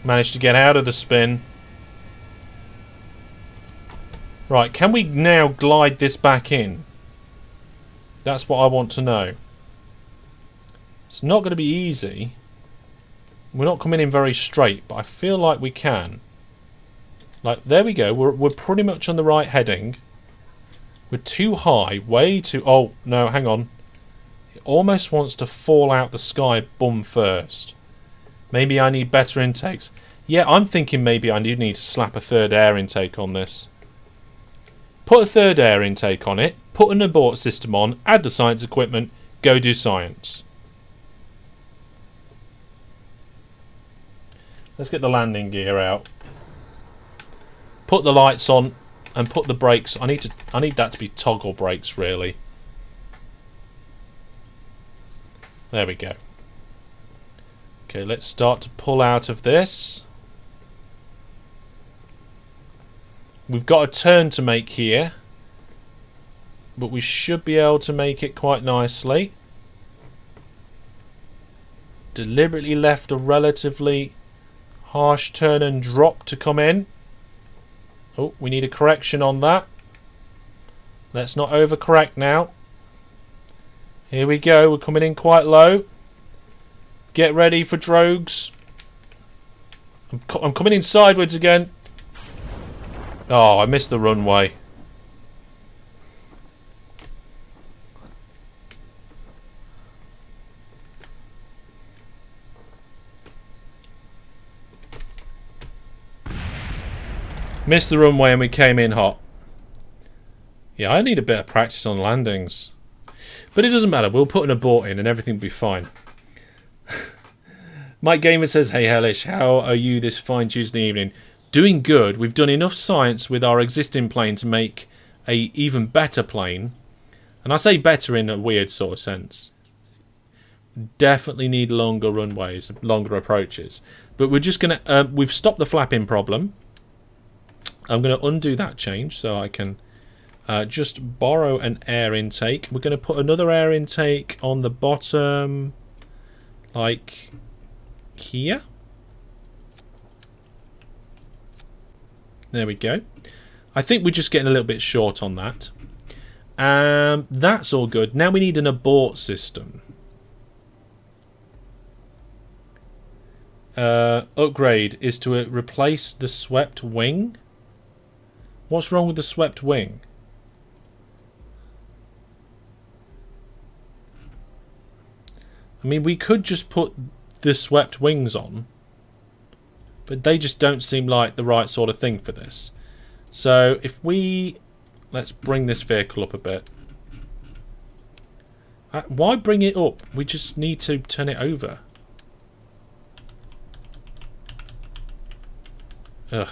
Managed to get out of the spin. Right, can we now glide this back in? That's what I want to know. It's not going to be easy. We're not coming in very straight, but I feel like we can. Like, there we go. We're pretty much on the right heading. We're too high, way too... Oh, no, hang on. It almost wants to fall out the sky bum first. Maybe I need better intakes. Yeah, I'm thinking maybe I do need to slap a third air intake on this. Put a third air intake on it, put an abort system on, add the science equipment, go do science. Let's get the landing gear out. Put the lights on and put the brakes. I need that to be toggle brakes, really. There we go. Okay, let's start to pull out of this. We've got a turn to make here, but we should be able to make it quite nicely. Deliberately left a relatively harsh turn and drop to come in. Oh, we need a correction on that. Let's not overcorrect now. Here we go, we're coming in quite low. Get ready for drogues. I'm coming in sideways again. Oh, I missed the runway. Missed the runway and we came in hot. Yeah, I need a bit of practice on landings. But it doesn't matter. We'll put an abort in and everything will be fine. Mike Gamer says, hey Hellish, how are you this fine Tuesday evening? Doing good. We've done enough science with our existing plane to make a even better plane. And I say better in a weird sort of sense. Definitely need longer runways, longer approaches. But we're just going to... we've stopped the flapping problem. I'm going to undo that change so I can just borrow an air intake. We're going to put another air intake on the bottom, like here. There we go. I think we're just getting a little bit short on that. That's all good. Now we need an abort system. Upgrade is to replace the swept wing. What's wrong with the swept wing? I mean, we could just put the swept wings on, but they just don't seem like the right sort of thing for this. So if we... let's bring this vehicle up a bit. Why bring it up? We just need to turn it over. Ugh.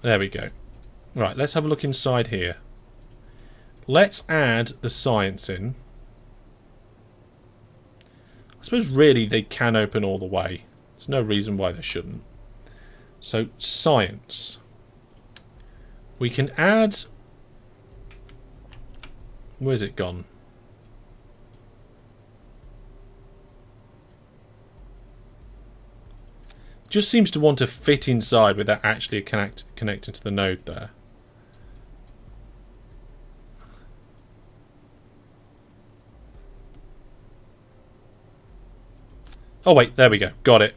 There we go. Right, let's have a look inside here. Let's add the science in. I suppose really they can open all the way. There's no reason why they shouldn't. So, science. We can add... Where's it gone? Just seems to want to fit inside without actually connecting to the node there. Oh wait, there we go. Got it.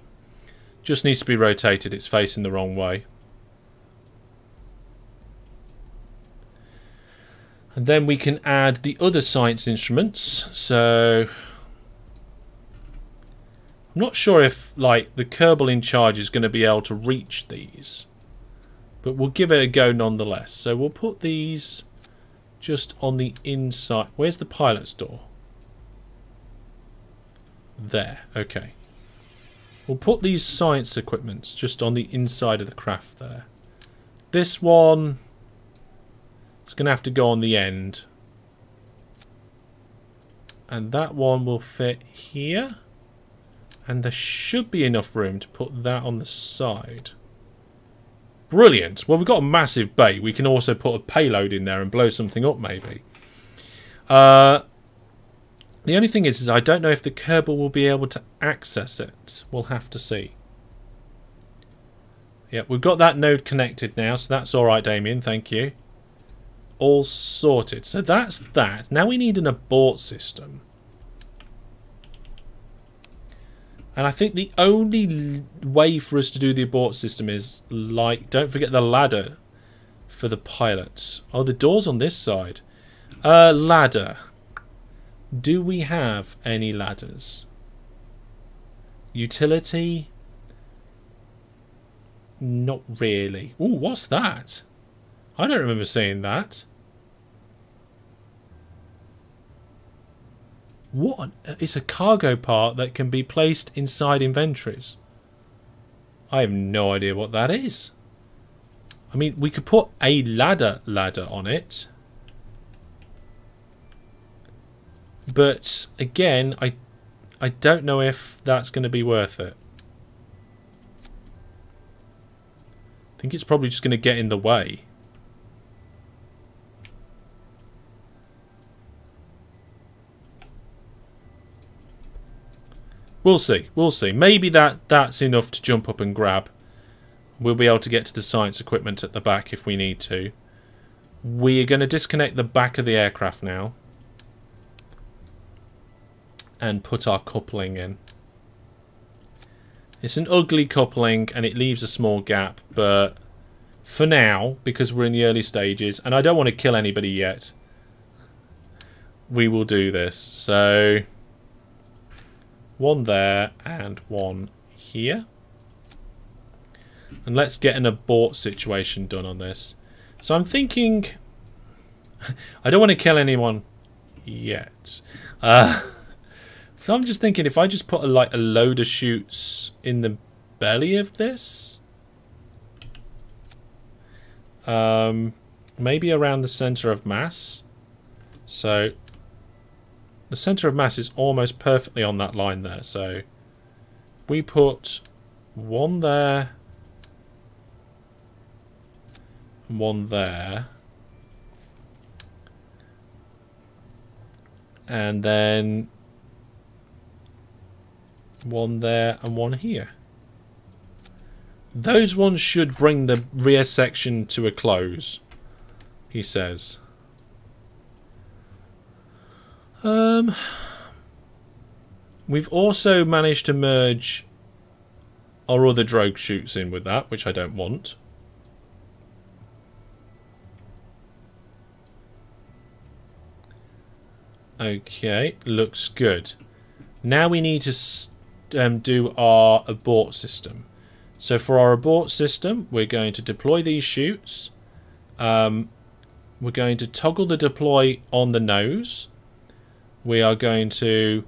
Just needs to be rotated. It's facing the wrong way. And then we can add the other science instruments. So... I'm not sure if, like, the Kerbal in charge is going to be able to reach these. But we'll give it a go nonetheless. So we'll put these just on the inside. Where's the pilot's door? There. Okay. We'll put these science equipments just on the inside of the craft there. This one is going to have to go on the end. And that one will fit here. And there should be enough room to put that on the side. Brilliant. Well, we've got a massive bay. We can also put a payload in there and blow something up, maybe. The only thing is I don't know if the Kerbal will be able to access it. We'll have to see. Yeah, we've got that node connected now, so that's all right, Damien. Thank you. All sorted. So that's that. Now we need an abort system. And I think the only way for us to do the abort system is, like, don't forget the ladder for the pilots. Oh, the door's on this side. Ladder. Do we have any ladders? Utility? Not really. Ooh, what's that? I don't remember seeing that. What? It's a cargo part that can be placed inside inventories. I have no idea what that is. I mean, we could put a ladder on it. But again, I don't know if that's going to be worth it. I think it's probably just going to get in the way. We'll see. We'll see. Maybe that's enough to jump up and grab. We'll be able to get to the science equipment at the back if we need to. We are going to disconnect the back of the aircraft now. And put our coupling in. It's an ugly coupling and it leaves a small gap. But for now, because we're in the early stages, and I don't want to kill anybody yet, we will do this. So... one there and one here. And let's get an abort situation done on this. So I'm thinking... I don't want to kill anyone yet. So I'm just thinking if I just put a load of chutes in the belly of this. Maybe around the centre of mass. So... the centre of mass is almost perfectly on that line there. So we put one there, one there, and then one there and one here. Those ones should bring the rear section to a close, he says. We've also managed to merge our other drogue chutes in with that, which I don't want. Okay, looks good. Now we need to do our abort system. So for our abort system, we're going to deploy these chutes. We're going to toggle the deploy on the nose. we are going to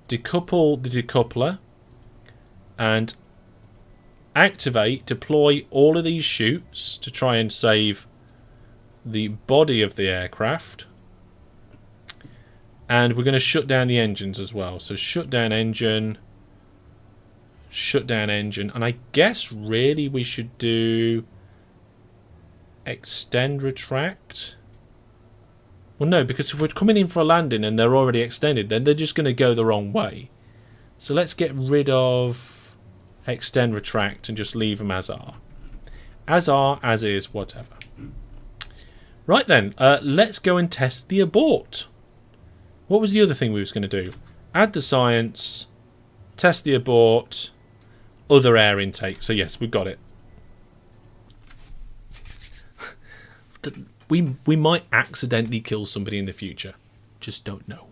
decouple the decoupler and deploy all of these chutes to try and save the body of the aircraft. And we're going to shut down the engines as well. So shut down engine, and I guess really we should do extend retract. Well, no, because if we're coming in for a landing and they're already extended, then they're just going to go the wrong way. So let's get rid of extend retract and just leave them as are. As is, whatever. Right then, let's go and test the abort. What was the other thing we was going to do? Add the science, test the abort, other air intake. So yes, we've got it. We might accidentally kill somebody in the future. Just don't know.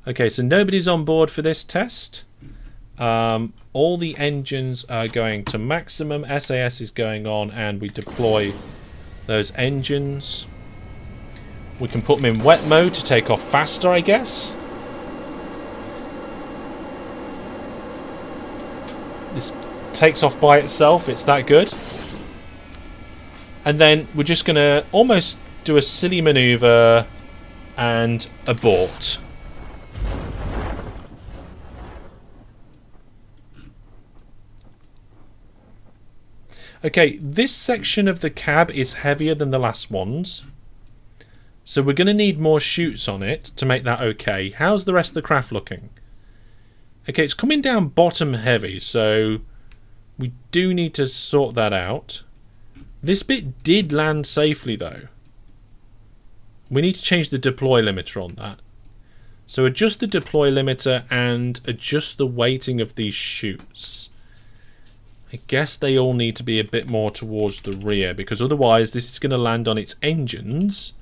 Okay, so nobody's on board for this test. All the engines are going to maximum. SAS is going on, and we deploy those engines. We can put them in wet mode to take off faster, I guess. This takes off by itself. It's that good. And then we're just going to almost do a silly maneuver and abort. Okay, this section of the cab is heavier than the last ones. So we're going to need more chutes on it to make that okay. How's the rest of the craft looking? Okay, it's coming down bottom heavy, so we do need to sort that out. This bit did land safely, though. We need to change the deploy limiter on that. So adjust the deploy limiter and adjust the weighting of these chutes. I guess they all need to be a bit more towards the rear, because otherwise this is going to land on its engines.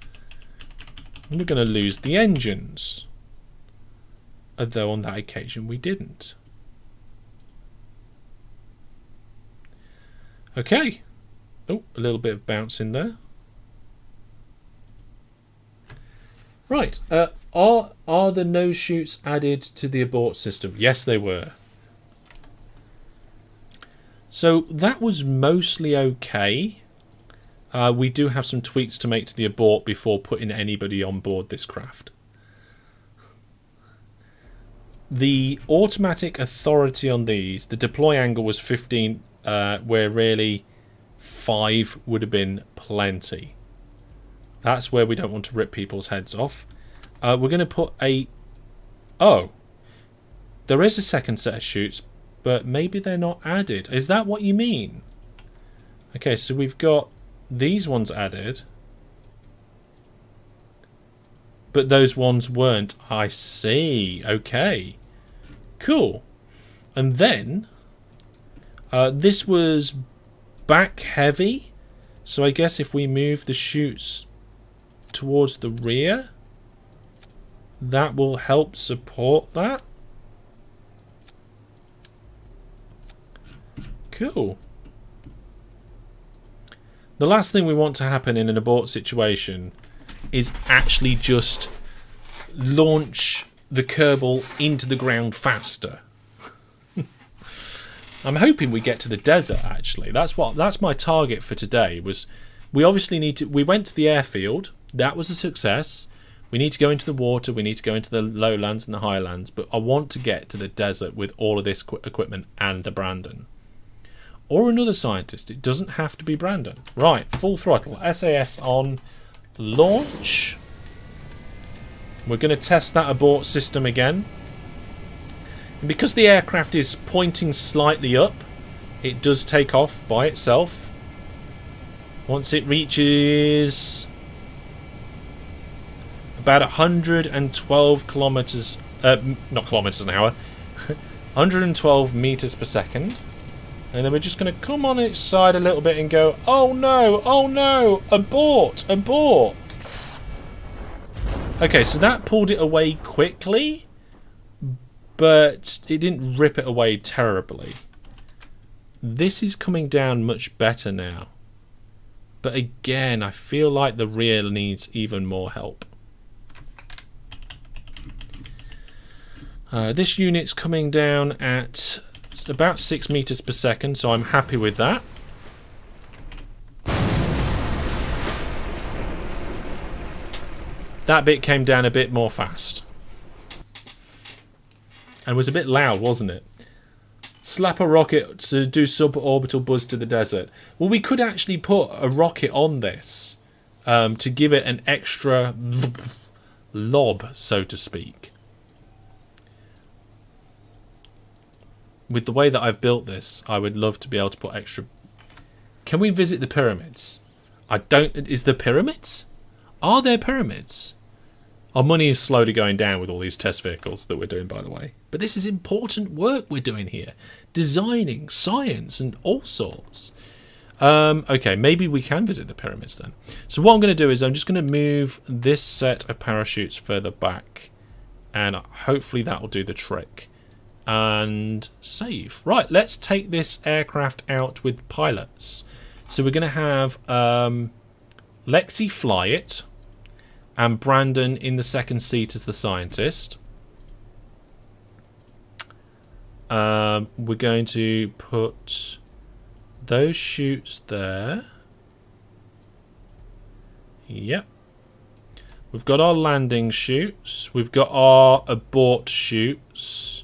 And we're going to lose the engines. Although on that occasion we didn't. Okay. Oh, a little bit of bounce in there. Right. Are the nose chutes added to the abort system? Yes, they were. So that was mostly okay. We do have some tweaks to make to the abort before putting anybody on board this craft. The automatic authority on these, the deploy angle was 15, where really 5 would have been plenty. That's where we don't want to rip people's heads off. We're going to put a... Oh, there is a second set of chutes, but maybe they're not added. Is that what you mean? Okay, so we've got these ones added, but those ones weren't. I see. Okay, cool. And then this was back heavy, so I guess if we move the chutes towards the rear, that will help support that. Cool. The last thing we want to happen in an abort situation is actually just launch the Kerbal into the ground faster. I'm hoping we get to the desert, actually. That's my target for today. We obviously need to... We went to the airfield. That was a success. We need to go into the water. We need to go into the lowlands and the highlands. But I want to get to the desert with all of this equipment and a Brandon. Or another scientist. It doesn't have to be Brandon. Right, full throttle. SAS on. Launch. We're going to test that abort system again. And because the aircraft is pointing slightly up, it does take off by itself. Once it reaches about 112 kilometers, not kilometers an hour, 112 meters per second. And then we're just going to come on its side a little bit and go, oh no, abort, abort. Okay, so that pulled it away quickly, but it didn't rip it away terribly. This is coming down much better now. But again, I feel like the rear needs even more help. This unit's coming down at about 6 meters per second, so I'm happy with that. That bit came down a bit more fast. And was a bit loud, wasn't it? Slap a rocket to do suborbital buzz to the desert. Well, we could actually put a rocket on this to give it an extra lob, so to speak. With the way that I've built this, I would love to be able to put extra... Can we visit the pyramids? I don't... Is there pyramids? Are there pyramids? Our money is slowly going down with all these test vehicles that we're doing, by the way. But this is important work we're doing here. Designing, science, and all sorts. Okay, maybe we can visit the pyramids then. So what I'm going to do is I'm just going to move this set of parachutes further back. And hopefully that will do the trick. And save. Right, let's take this aircraft out with pilots. So we're going to have Lexi fly it. And Brandon in the second seat as the scientist. We're going to put those chutes there. Yep. We've got our landing chutes. We've got our abort chutes.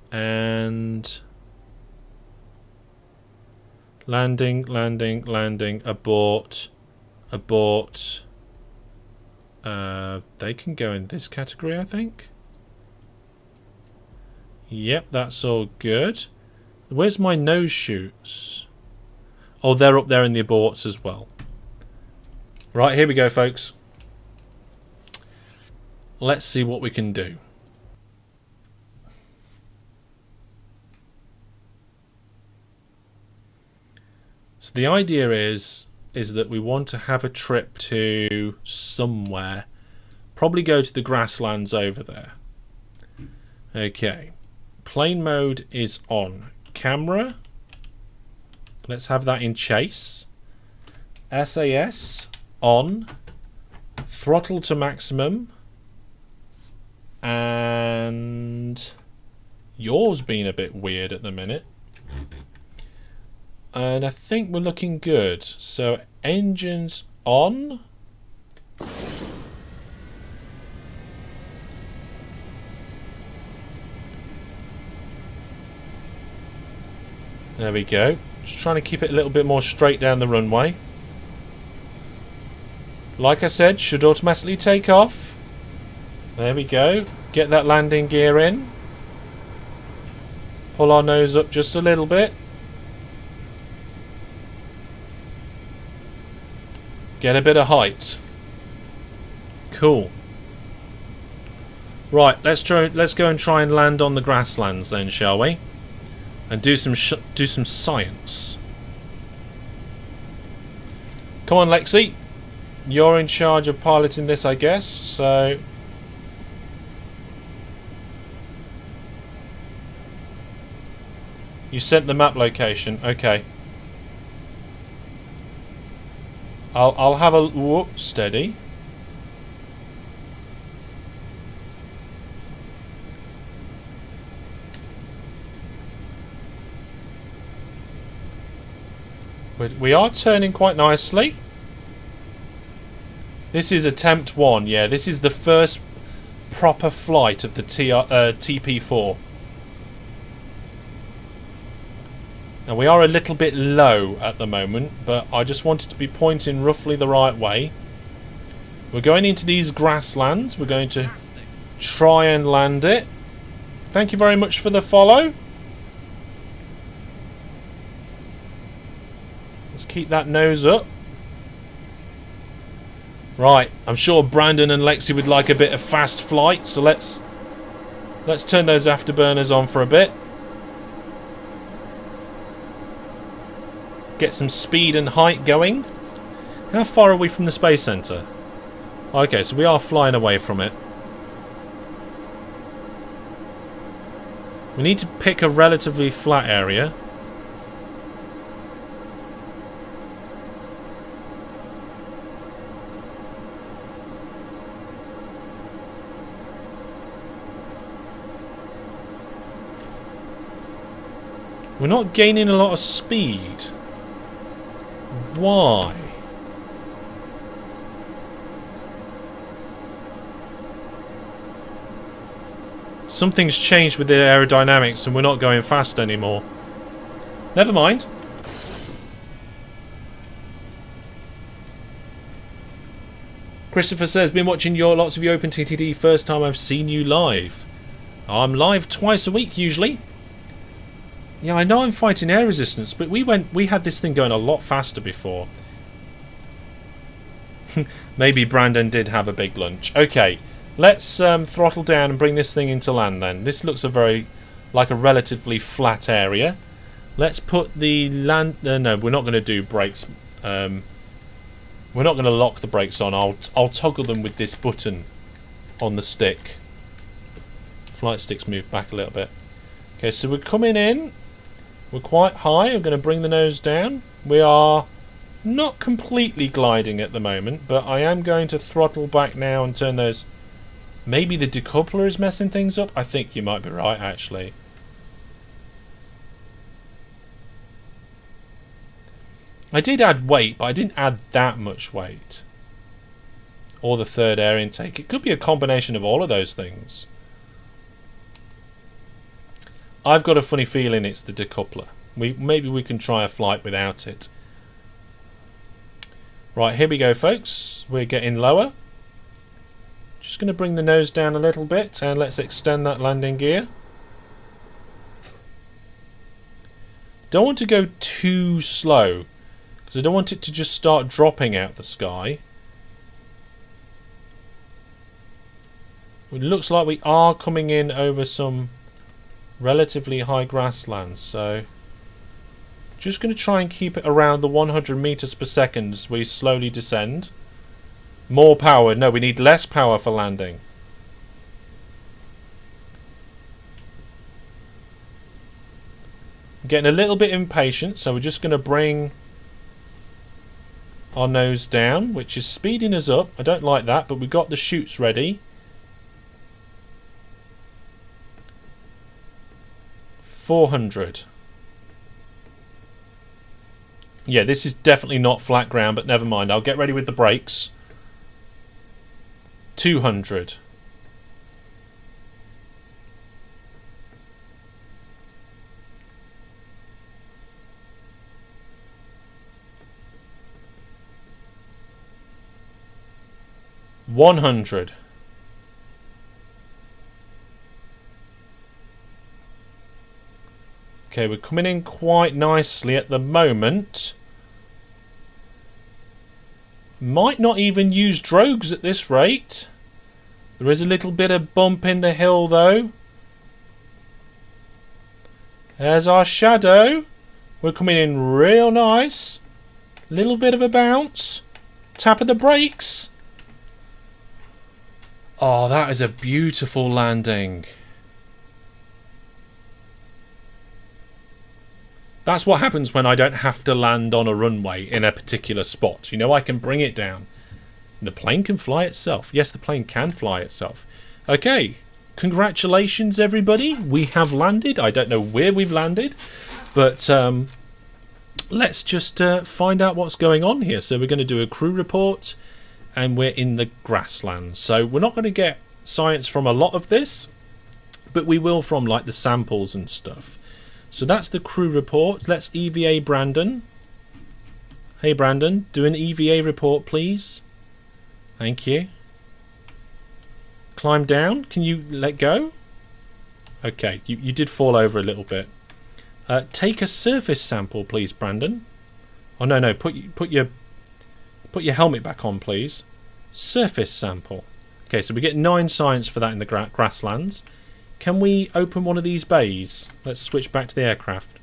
And landing, landing, landing, abort, abort. They can go in this category, I think. Yep, that's all good. Where's my nose chutes? Oh, they're up there in the aborts as well. Right, here we go, folks. Let's see what we can do. So the idea is that we want to have a trip to somewhere. Probably go to the grasslands over there. Okay. Plane mode is on. Camera. Let's have that in chase. SAS on. Throttle to maximum. And yours being a bit weird at the minute. And I think we're looking good. So engines on. There we go. Just trying to keep it a little bit more straight down the runway. Like I said, should automatically take off. There we go. Get that landing gear in. Pull our nose up just a little bit. Get a bit of height. Cool. Right, let's go and try and land on the grasslands then, shall we? And do some science. Come on, Lexi. You're in charge of piloting this, I guess. So you sent the map location. Okay. I'll have a whoop, steady. We are turning quite nicely. This is attempt 1. Yeah, this is the first proper flight of the TP4. Now we are a little bit low at the moment, but I just wanted to be pointing roughly the right way. We're going into these grasslands. We're going to try and land it. Thank you very much for the follow. Let's keep that nose up. Right, I'm sure Brandon and Lexi would like a bit of fast flight, so let's turn those afterburners on for a bit. Get some speed and height going. How far are we from the Space Center? Okay, so we are flying away from it. We need to pick a relatively flat area. We're not gaining a lot of speed. Why? Something's changed with the aerodynamics and we're not going fast anymore. Never mind. Christopher says, been watching lots of you Open TTD. First time I've seen you live. I'm live twice a week usually. Yeah, I know I'm fighting air resistance, but we had this thing going a lot faster before. Maybe Brandon did have a big lunch. Okay, let's throttle down and bring this thing into land then. This looks like a relatively flat area. Let's put the land... no, we're not going to do brakes. We're not going to lock the brakes on. I'll toggle them with this button on the stick. Flight stick's moved back a little bit. Okay, so we're coming in. We're quite high. I'm going to bring the nose down. We are not completely gliding at the moment, but I am going to throttle back now and turn those... Maybe the decoupler is messing things up? I think you might be right, actually. I did add weight, but I didn't add that much weight. Or the third air intake. It could be a combination of all of those things. I've got a funny feeling it's the decoupler. Maybe we can try a flight without it. Right, here we go, folks. We're getting lower. Just going to bring the nose down a little bit and let's extend that landing gear. Don't want to go too slow because I don't want it to just start dropping out the sky. It looks like we are coming in over some relatively high grasslands, so just going to try and keep it around the 100 meters per second as we slowly descend. More power. No, we need less power for landing. I'm getting a little bit impatient, so we're just going to bring our nose down, which is speeding us up. I don't like that, but we've got the chutes ready. 400. Yeah, this is definitely not flat ground, but never mind. I'll get ready with the brakes. 200. $100. Okay, we're coming in quite nicely at the moment. Might not even use drogues at this rate. There is a little bit of bump in the hill though. There's our shadow. We're coming in real nice. Little bit of a bounce. Tap of the brakes. Oh, that is a beautiful landing. That's what happens when I don't have to land on a runway in a particular spot. You know, I can bring it down. The plane can fly itself. Yes, the plane can fly itself. Okay, congratulations everybody. We have landed. I don't know where we've landed, but let's just find out what's going on here. So we're going to do a crew report, and we're in the grasslands. So we're not going to get science from a lot of this, but we will from like the samples and stuff. So that's the crew report. Let's EVA Brandon. Hey Brandon, do an EVA report please. Thank you. Climb down. Can you let go? Okay, you did fall over a little bit. Take a surface sample please, Brandon. Oh no, put your helmet back on please. Surface sample. Okay, so we get 9 science for that in the grasslands. Can we open one of these bays? Let's switch back to the aircraft.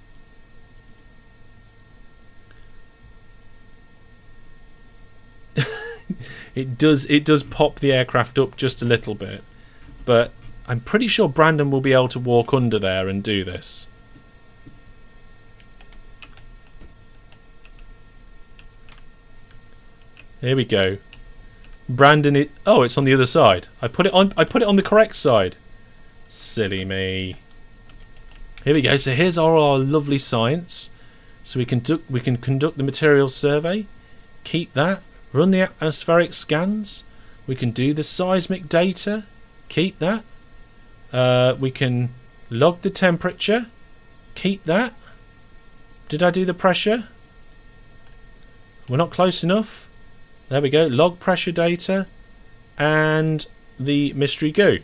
It does pop the aircraft up just a little bit, but I'm pretty sure Brandon will be able to walk under there and do this. Here we go. Brandon, oh, it's on the other side. I put it on the correct side. Silly me. Here we go. So here's our lovely science. So we can conduct the materials survey. Keep that. Run the atmospheric scans. We can do the seismic data. Keep that. We can log the temperature. Keep that. Did I do the pressure? We're not close enough. There we go. Log pressure data. And the mystery goo.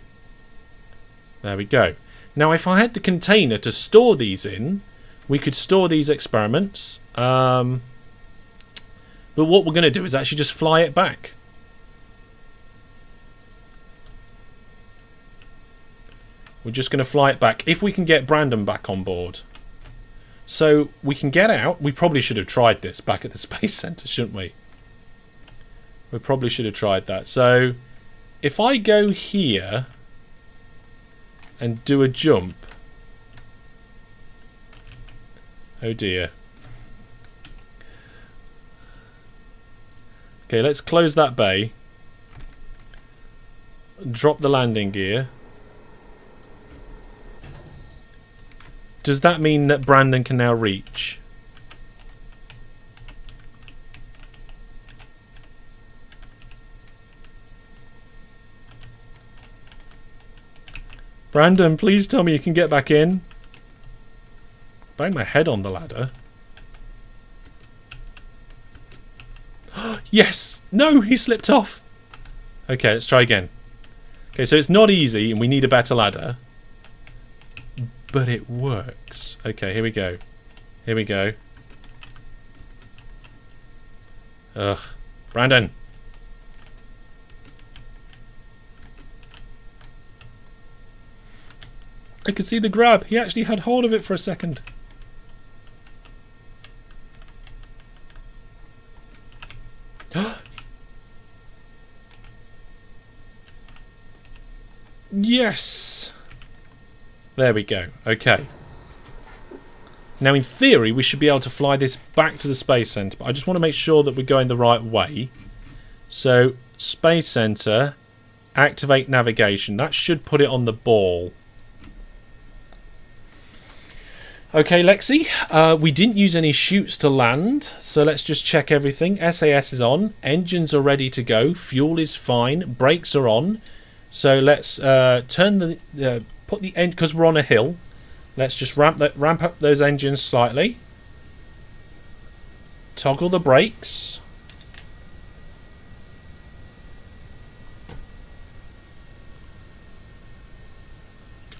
There we go. Now if I had the container to store these in, we could store these experiments. But what we're going to do is actually just fly it back. We're just going to fly it back if we can get Brandon back on board. So we can get out. We probably should have tried this back at the Space Center, shouldn't we? We probably should have tried that. So if I go here and do a jump. Oh dear. Okay, let's close that bay. Drop the landing gear. Does that mean that Brandon can now reach? Brandon, please tell me you can get back in. Bang my head on the ladder. Yes! No, he slipped off. Okay, let's try again. Okay, so it's not easy and we need a better ladder. But it works. Okay, here we go. Here we go. Ugh. Brandon. I could see the grab. He actually had hold of it for a second. Yes. There we go. Okay. Now, in theory, we should be able to fly this back to the Space Center, but I just want to make sure that we're going the right way. So, Space Center, activate navigation. That should put it on the ball. Okay, Lexi, we didn't use any chutes to land, so let's just check everything. SAS is on, engines are ready to go, fuel is fine, brakes are on. So let's turn the put the end, because we're on a hill. Let's just ramp up those engines slightly. Toggle the brakes.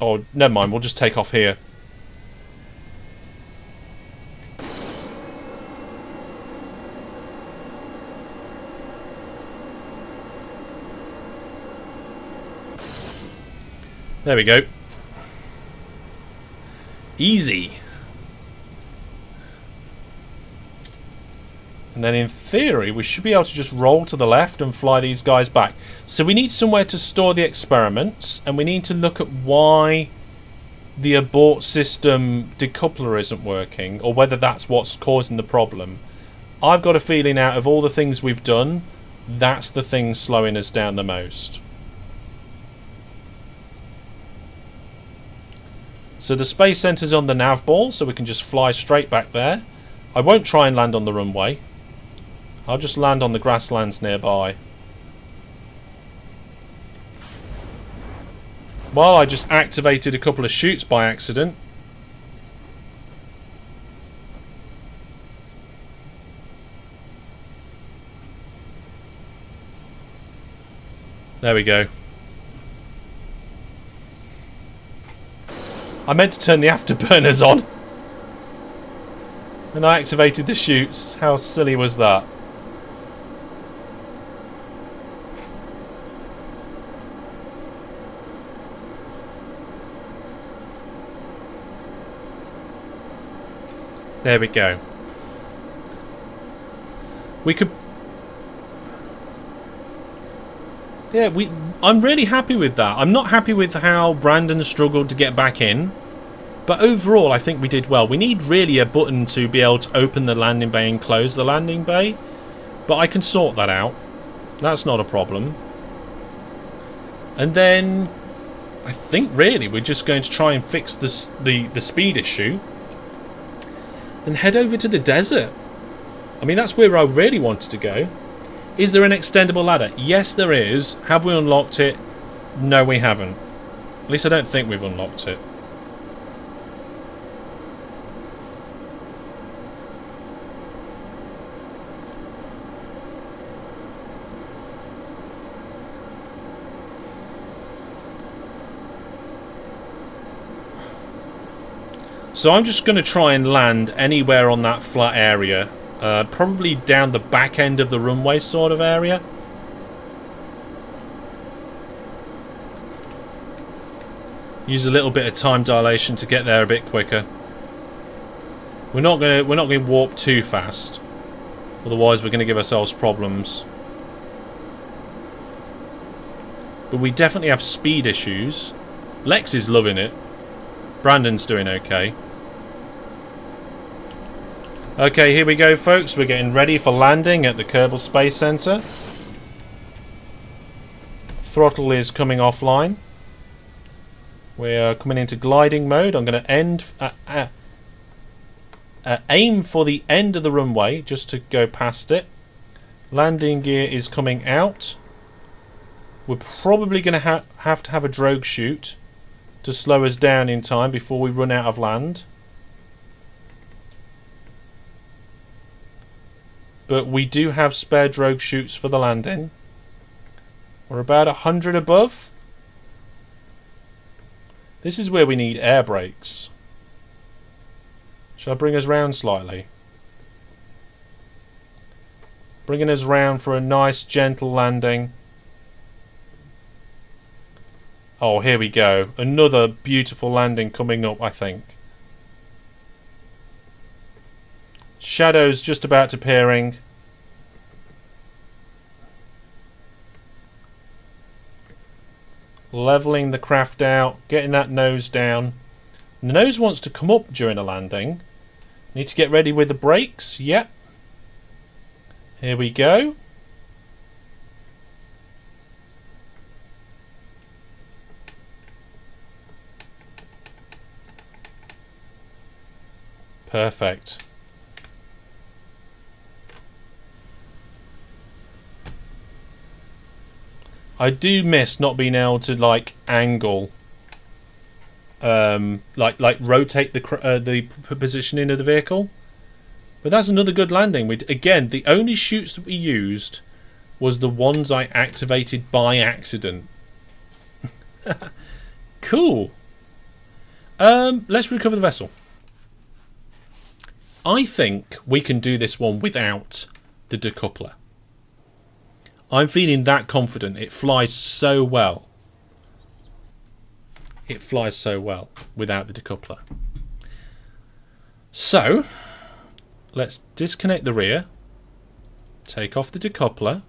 Oh, never mind. We'll just take off here. There we go. Easy. And then in theory we should be able to just roll to the left and fly these guys back. So we need somewhere to store the experiments, and we need to look at why the abort system decoupler isn't working, or whether that's what's causing the problem. I've got a feeling out of all the things we've done, that's the thing slowing us down the most. So the Space Center's on the nav ball, so we can just fly straight back there. I won't try and land on the runway. I'll just land on the grasslands nearby. Well, I just activated a couple of chutes by accident. There we go. I meant to turn the afterburners on. And I activated the chutes. How silly was that? There we go. We could... Yeah, I'm really happy with that. I'm not happy with how Brandon struggled to get back in. But overall, I think we did well. We need really a button to be able to open the landing bay and close the landing bay. But I can sort that out. That's not a problem. And then I think really we're just going to try and fix the speed issue and head over to the desert. I mean, that's where I really wanted to go. Is there an extendable ladder? Yes, there is. Have we unlocked it? No, we haven't. At least I don't think we've unlocked it. So I'm just going to try and land anywhere on that flat area. Probably down the back end of the runway sort of area. Use a little bit of time dilation to get there a bit quicker. We're not going to warp too fast. Otherwise we're going to give ourselves problems. But we definitely have speed issues. Lex is loving it. Brandon's doing okay. Okay, here we go, folks. We're getting ready for landing at the Kerbal Space Center. Throttle is coming offline. We're coming into gliding mode. I'm going to aim for the end of the runway just to go past it. Landing gear is coming out. We're probably going to have to have a drogue chute to slow us down in time before we run out of land. But we do have spare drogue chutes for the landing. We're about 100 above. This is where we need air brakes. Shall I bring us round slightly? Bringing us round for a nice gentle landing. Oh, here we go. Another beautiful landing coming up, I think. Shadows just about appearing. Leveling the craft out. Getting that nose down. The nose wants to come up during a landing. Need to get ready with the brakes. Yep. Here we go. Perfect. I do miss not being able to like angle, like rotate the positioning of the vehicle. But that's another good landing. Again, the only chutes that we used was the ones I activated by accident. Cool. Let's recover the vessel. I think we can do this one without the decoupler. I'm feeling that confident. It flies so well. It flies so well without the decoupler. So, let's disconnect the rear. Take off the decoupler.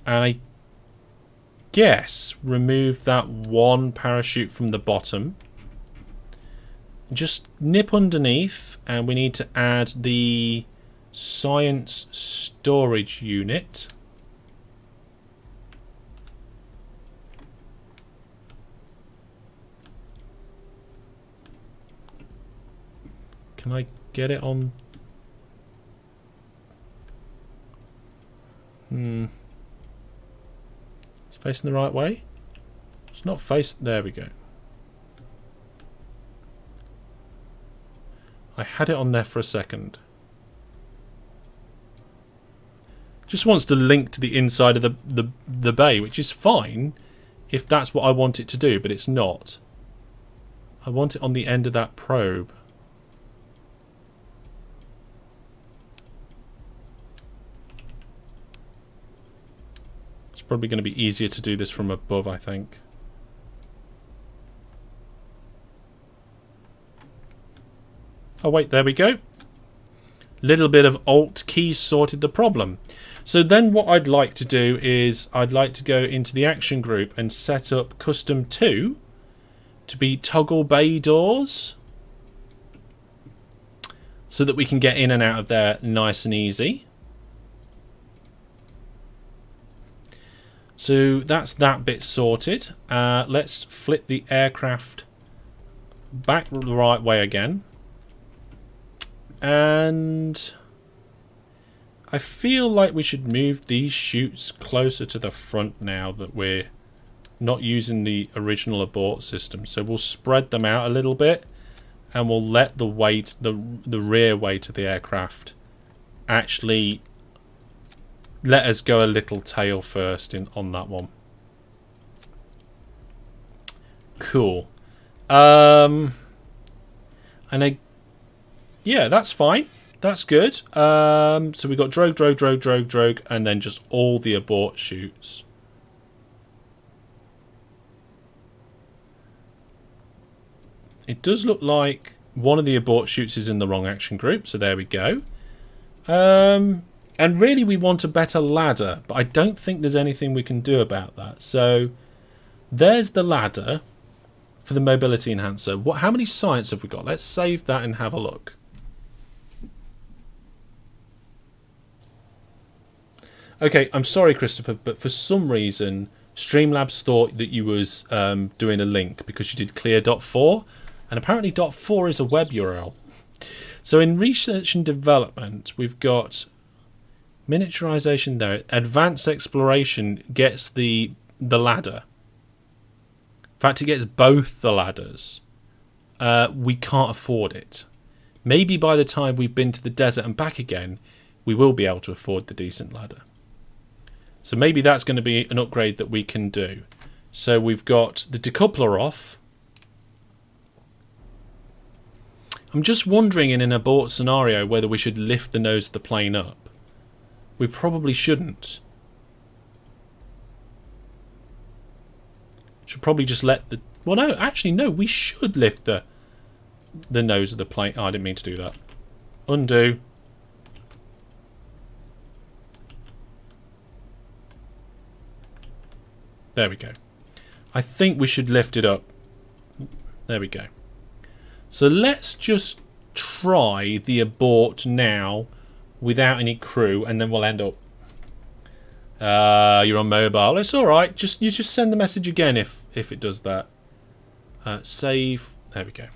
And I guess remove that one parachute from the bottom. Just nip underneath, and we need to add the science storage unit. Can I get it on? It's facing the right way. It's not facing. There we go. I had it on there for a second. Just wants to link to the inside of the bay, which is fine if that's what I want it to do, but it's not. I want it on the end of that probe. It's probably going to be easier to do this from above, I think. Oh wait, there we go. Little bit of Alt key sorted the problem. So then what I'd like to do is I'd like to go into the action group and set up custom 2 to be toggle bay doors so that we can get in and out of there nice and easy. So that's that bit sorted. Let's flip the aircraft back the right way again. And I feel like we should move these chutes closer to the front now that we're not using the original abort system. So we'll spread them out a little bit, and we'll let the weight, the rear weight of the aircraft actually let us go a little tail first on that one. Cool. And yeah, that's fine. That's good. So we got drogue, and then just all the abort chutes. It does look like one of the abort chutes is in the wrong action group, so there we go. And really we want a better ladder, but I don't think there's anything we can do about that. So there's the ladder for the mobility enhancer. How many science have we got? Let's save that and have a look. Okay, I'm sorry, Christopher, but for some reason Streamlabs thought that you was doing a link because you did clear.4, and apparently .4 is a web URL. So in research and development, we've got miniaturization there. Advanced exploration gets the ladder. In fact, it gets both the ladders. We can't afford it. Maybe by the time we've been to the desert and back again, we will be able to afford the decent ladder. So maybe that's going to be an upgrade that we can do. So we've got the decoupler off. I'm just wondering in an abort scenario whether we should lift the nose of the plane up. We probably shouldn't. Should probably just let the... Well, no, actually, no, we should lift the nose of the plane. Oh, I didn't mean to do that. Undo. There we go. I think we should lift it up. There we go. So let's just try the abort now without any crew, and then we'll end up... you're on mobile. It's alright. You just send the message again if it does that. Save. There we go.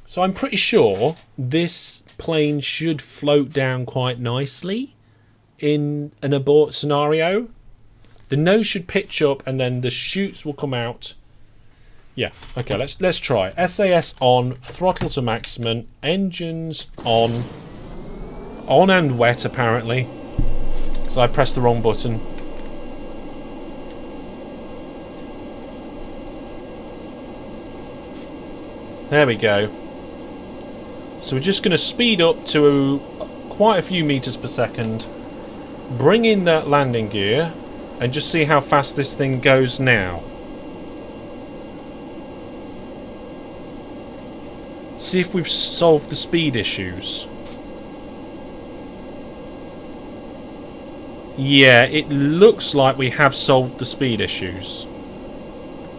So I'm pretty sure this plane should float down quite nicely in an abort scenario. The nose should pitch up, and then the chutes will come out. Yeah, okay, let's try. SAS on, throttle to maximum, engines on and wet apparently. So I pressed the wrong button. There we go. So we're just going to speed up to quite a few meters per second, bring in that landing gear, and just see how fast this thing goes now. See if we've solved the speed issues. Yeah, it looks like we have solved the speed issues.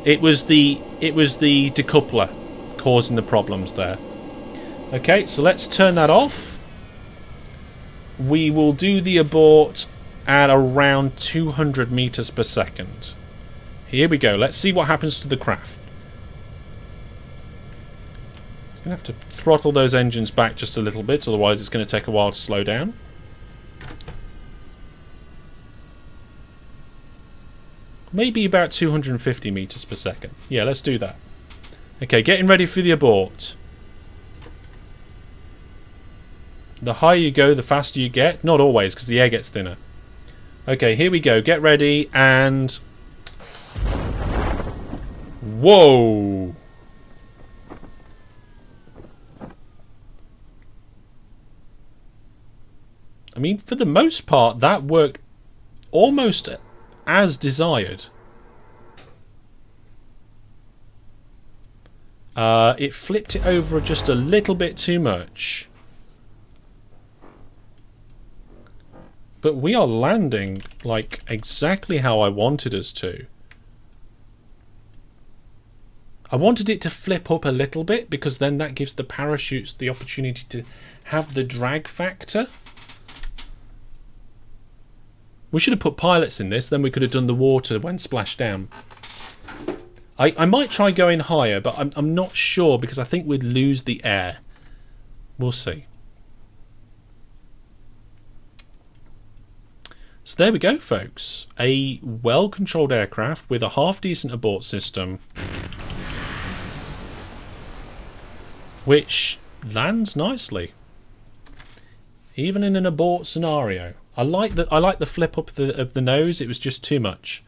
It was the decoupler causing the problems there. Okay, so let's turn that off. We will do the abort at around 200 meters per second. Here we go. Let's see what happens to the craft. I'm going to have to throttle those engines back just a little bit, otherwise it's going to take a while to slow down. Maybe about 250 meters per second. Yeah, let's do that. Okay, getting ready for the abort. The higher you go, the faster you get. Not always, because the air gets thinner. Okay, here we go. Get ready, and... Whoa! I mean, for the most part, that worked almost as desired. It flipped it over just a little bit too much. But we are landing like exactly how I wanted us to. I wanted it to flip up a little bit because then that gives the parachutes the opportunity to have the drag factor. We should have put pilots in this, then we could have done the water when splashed down. I might try going higher, but I'm not sure because I think we'd lose the air. We'll see. So there we go, folks. A well-controlled aircraft with a half-decent abort system, which lands nicely, even in an abort scenario. I like the flip up of the nose. It was just too much.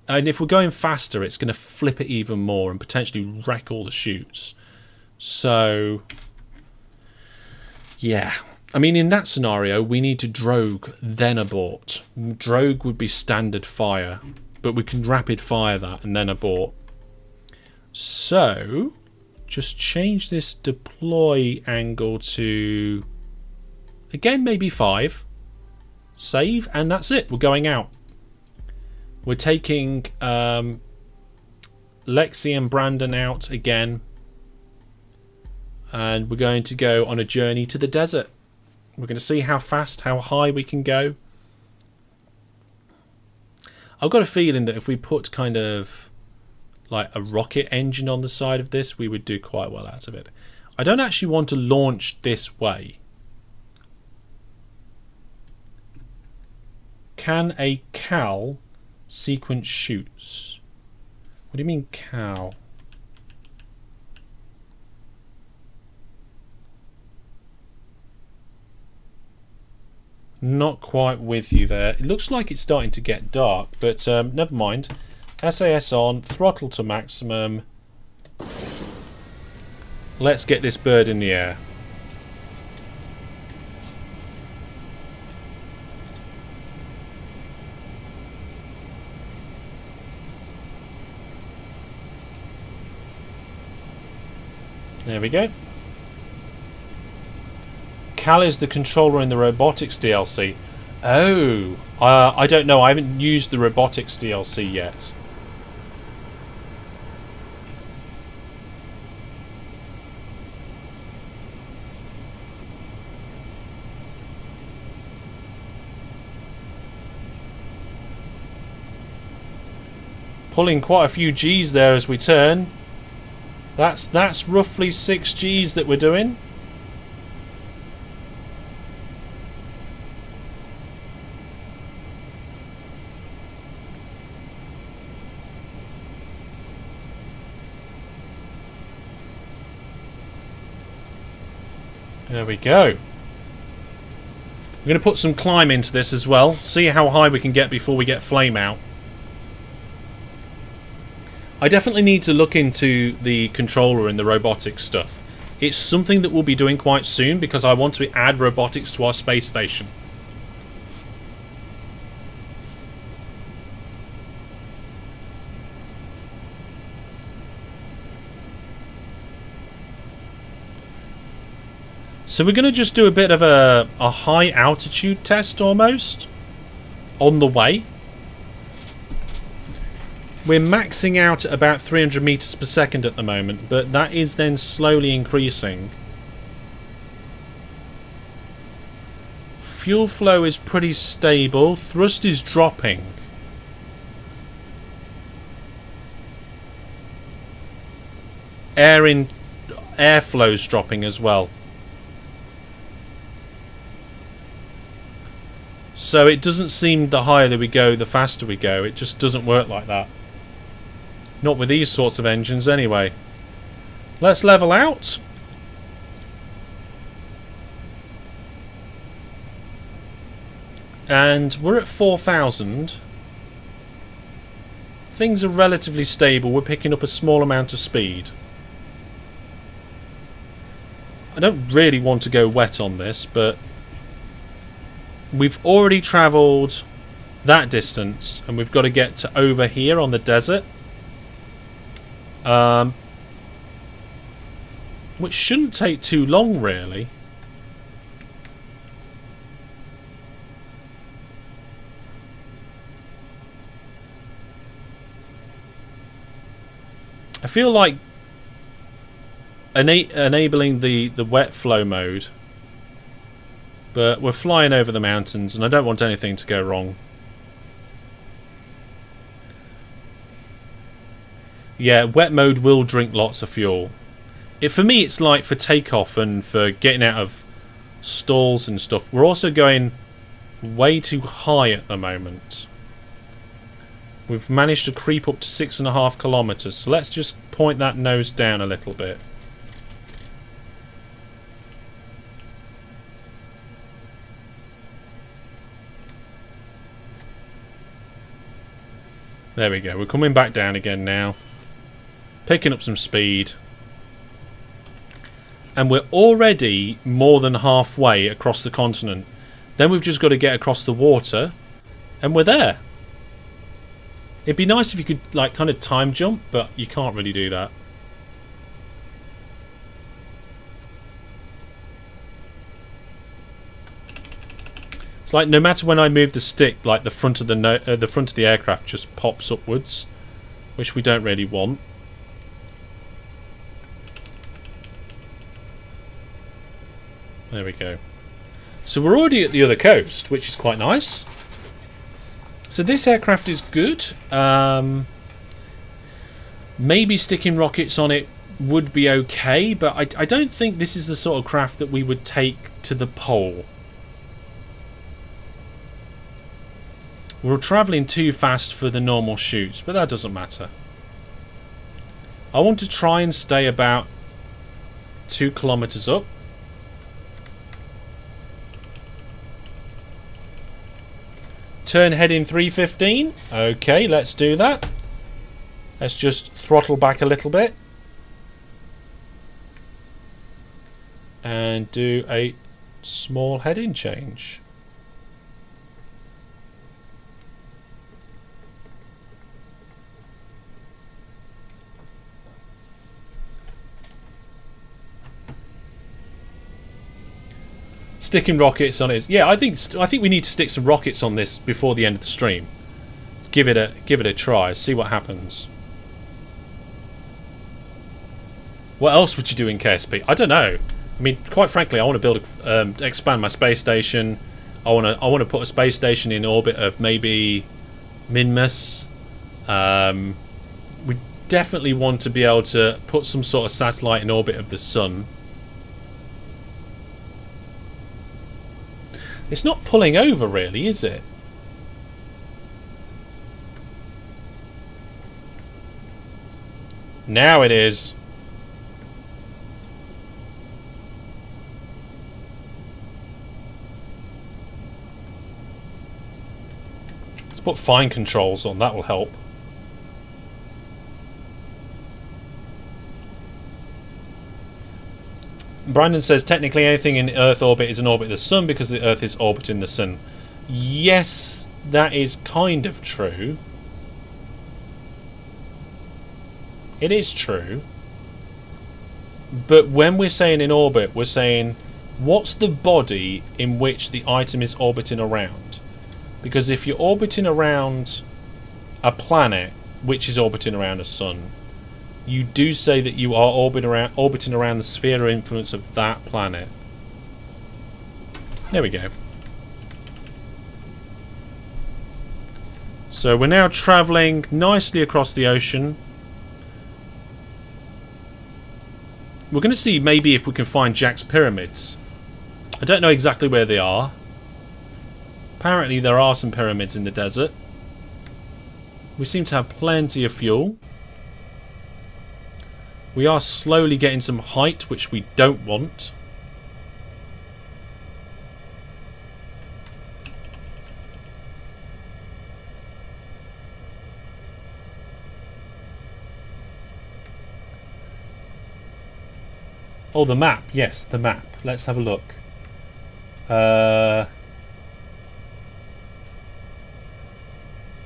And if we're going faster, it's going to flip it even more and potentially wreck all the chutes. So, yeah. I mean, in that scenario, we need to drogue, then abort. Drogue would be standard fire, but we can rapid fire that and then abort. So, just change this deploy angle to, again, maybe 5. Save, and that's it. We're going out. We're taking Lexi and Brandon out again. And we're going to go on a journey to the desert. We're going to see how fast, how high we can go. I've got a feeling that if we put kind of like a rocket engine on the side of this, we would do quite well out of it. I don't actually want to launch this way. Can a Cal sequence shoots? What do you mean Cal? Not quite with you there. It looks like it's starting to get dark, but never mind. SAS on, throttle to maximum. Let's get this bird in the air. There we go. Cal is the controller in the robotics DLC. Oh, I don't know. I haven't used the robotics DLC yet. Pulling quite a few G's there as we turn. That's roughly 6 G's that we're doing. There we go. We're going to put some climb into this as well. See how high we can get before we get flame out. I definitely need to look into the controller and the robotics stuff. It's something that we'll be doing quite soon because I want to add robotics to our space station. So we're going to just do a bit of a high altitude test almost on the way. We're maxing out at about 300 meters per second at the moment, but that is then slowly increasing. Fuel flow is pretty stable. Thrust is dropping. Airflow is dropping as well. So it doesn't seem the higher that we go, the faster we go. It just doesn't work like that. Not with these sorts of engines anyway. Let's level out. And we're at 4,000. Things are relatively stable. We're picking up a small amount of speed. I don't really want to go wet on this, but we've already travelled that distance and we've got to get to over here on the desert. Which shouldn't take too long, really. I feel like enabling the wet flow mode But we're flying over the mountains, and I don't want anything to go wrong. Yeah, wet mode will drink lots of fuel. For me, it's like for takeoff and for getting out of stalls and stuff. We're also going way too high at the moment. We've managed to creep up to 6.5 kilometers, so let's just point that nose down a little bit. There we go. We're coming back down again now. Picking up some speed. And we're already more than halfway across the continent. Then we've just got to get across the water. And we're there. It'd be nice if you could, like, kind of time jump, but you can't really do that. It's like no matter when I move the stick, like the front of the aircraft just pops upwards, which we don't really want. There we go. So we're already at the other coast, which is quite nice. So this aircraft is good. Maybe sticking rockets on it would be okay, but I don't think this is the sort of craft that we would take to the pole. We're travelling too fast for the normal shoots, but that doesn't matter. I want to try and stay about 2 kilometers up. Turn heading 315. Okay, let's do that. Let's just throttle back a little bit. And do a small heading change. Sticking rockets on it. Yeah, I think we need to stick some rockets on this before the end of the stream. Give it a try. See what happens. What else would you do in KSP? I don't know. I mean, quite frankly, I want to build, expand my space station. I want to put a space station in orbit of maybe Minmus. We definitely want to be able to put some sort of satellite in orbit of the sun. It's not pulling over, really, is it? Now it is. Let's put fine controls on. That will help. Brandon says technically anything in Earth orbit is an orbit of the sun because the Earth is orbiting the sun. Yes, that is kind of true. It is true. But when we're saying in orbit, we're saying what's the body in which the item is orbiting around? Because if you're orbiting around a planet which is orbiting around a sun, you do say that you are orbiting around the sphere of influence of that planet. There we go. So we're now travelling nicely across the ocean. We're going to see maybe if we can find Jack's pyramids. I don't know exactly where they are. Apparently there are some pyramids in the desert. We seem to have plenty of fuel. We are slowly getting some height, which we don't want. Oh, the map. Yes, the map. Let's have a look. Oh,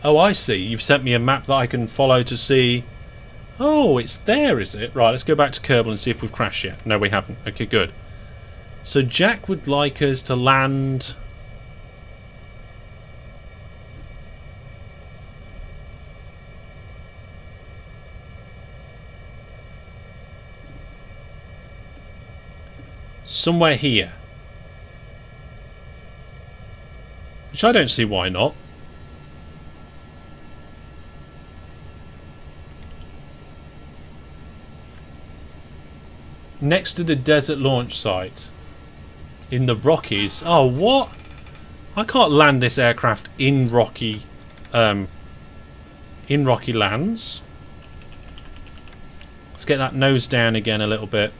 I see. You've sent me a map that I can follow to see... Oh, it's there, is it? Right, let's go back to Kerbal and see if we've crashed yet. No, we haven't. Okay, good. So Jack would like us to land... somewhere here. Which I don't see why not. Next to the desert launch site. In the Rockies. Oh, what? I can't land this aircraft in rocky lands. Let's get that nose down again a little bit.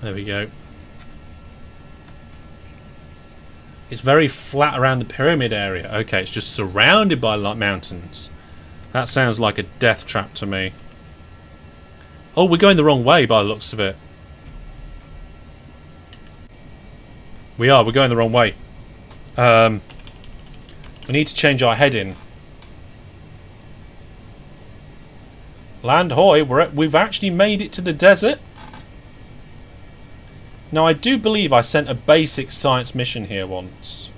There we go. It's very flat around the pyramid area. Okay, it's just surrounded by mountains. That sounds like a death trap to me. Oh, we're going the wrong way by the looks of it. We're going the wrong way. We need to change our heading. Land hoy, we've actually made it to the desert. Now, I do believe I sent a basic science mission here once.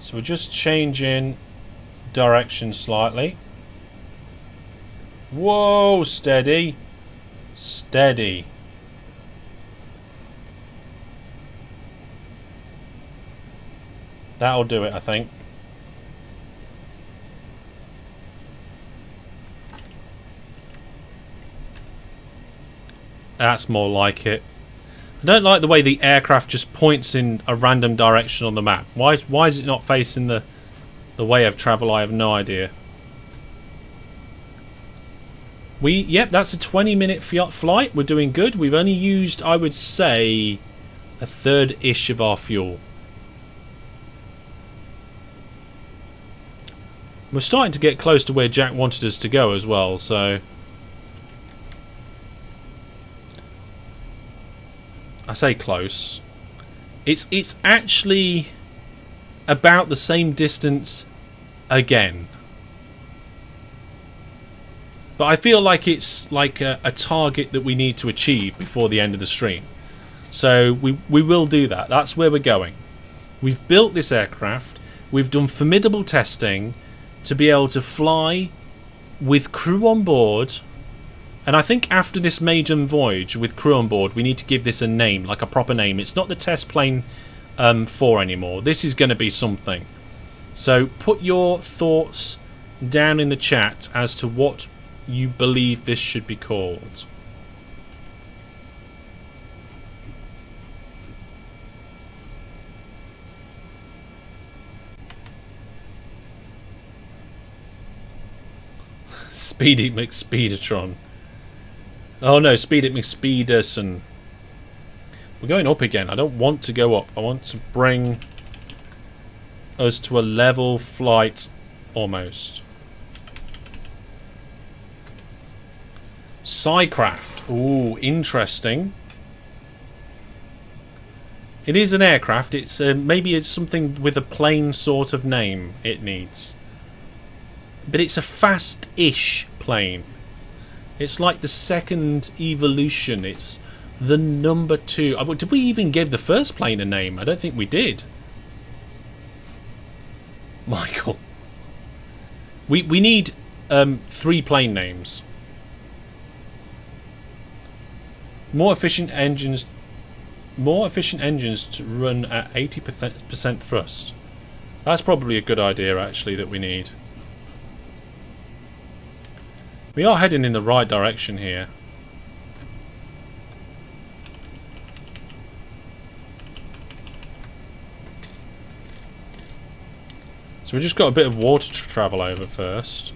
So we're just changing direction slightly. Whoa, steady. Steady. That'll do it, I think. That's more like it. I don't like the way the aircraft just points in a random direction on the map. Why is it not facing the way of travel? I have no idea. Yep, that's a 20-minute flight. We're doing good. We've only used, I would say, a third-ish of our fuel. We're starting to get close to where Jack wanted us to go as well, so... I say close. It's actually about the same distance again. But I feel like it's like a target that we need to achieve before the end of the stream. So we will do that. That's where we're going. We've built this aircraft. We've done formidable testing to be able to fly with crew on board. And I think after this maiden voyage with crew on board, we need to give this a name, like a proper name. It's not the test plane 4 anymore. This is going to be something. So put your thoughts down in the chat as to what you believe this should be called. Speedy McSpeedatron. Oh no, Speed It McSpeederson. We're going up again. I don't want to go up. I want to bring us to a level flight almost. Psycraft. Ooh, interesting. It is an aircraft. It's maybe it's something with a plain sort of name it needs. But it's a fast-ish plane. It's like the second evolution. It's the number 2. Did we even give the first plane a name? I don't think we did. Michael. We need 3 plane names. More efficient engines to run at 80% thrust. That's probably a good idea actually that we need. We are heading in the right direction here. So we've just got a bit of water to travel over first.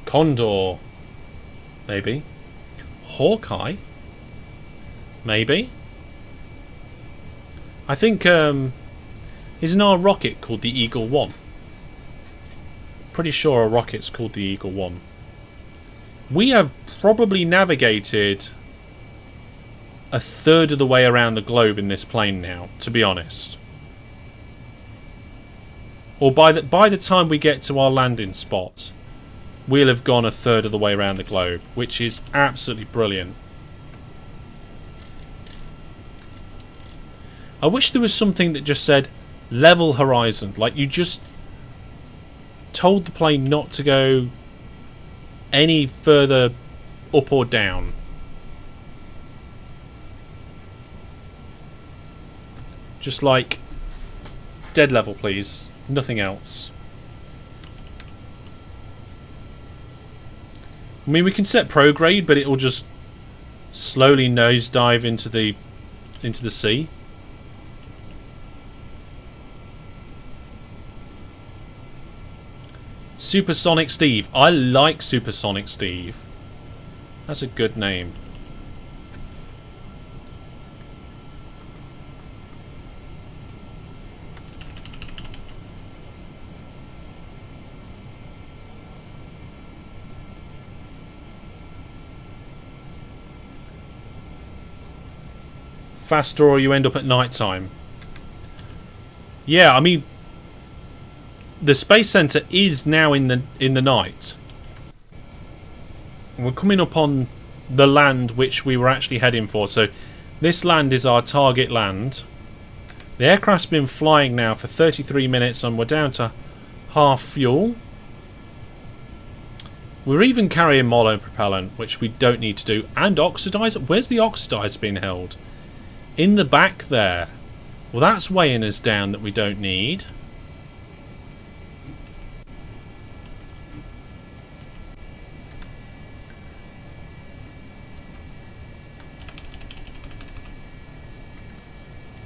Condor. Maybe. Hawkeye. Maybe. I think, isn't our rocket called the Eagle 1? Pretty sure our rocket's called the Eagle 1. We have probably navigated a third of the way around the globe in this plane now, to be honest. Or by the time we get to our landing spot, we'll have gone a third of the way around the globe, which is absolutely brilliant. I wish there was something that just said level horizon, like you just told the plane not to go any further up or down. Just like dead level, please. Nothing else. I mean, we can set prograde, but it will just slowly nosedive into the sea. Supersonic Steve. I like Supersonic Steve. That's a good name. Faster or you end up at night time. Yeah, I mean, the space center is now in the night. We're coming up on the land which we were actually heading for. So this land is our target land. The aircraft's been flying now for 33 minutes and we're down to half fuel. We're even carrying monopropellant, which we don't need to do, and oxidizer. Where's the oxidizer being held? In the back there. Well, that's weighing us down that we don't need.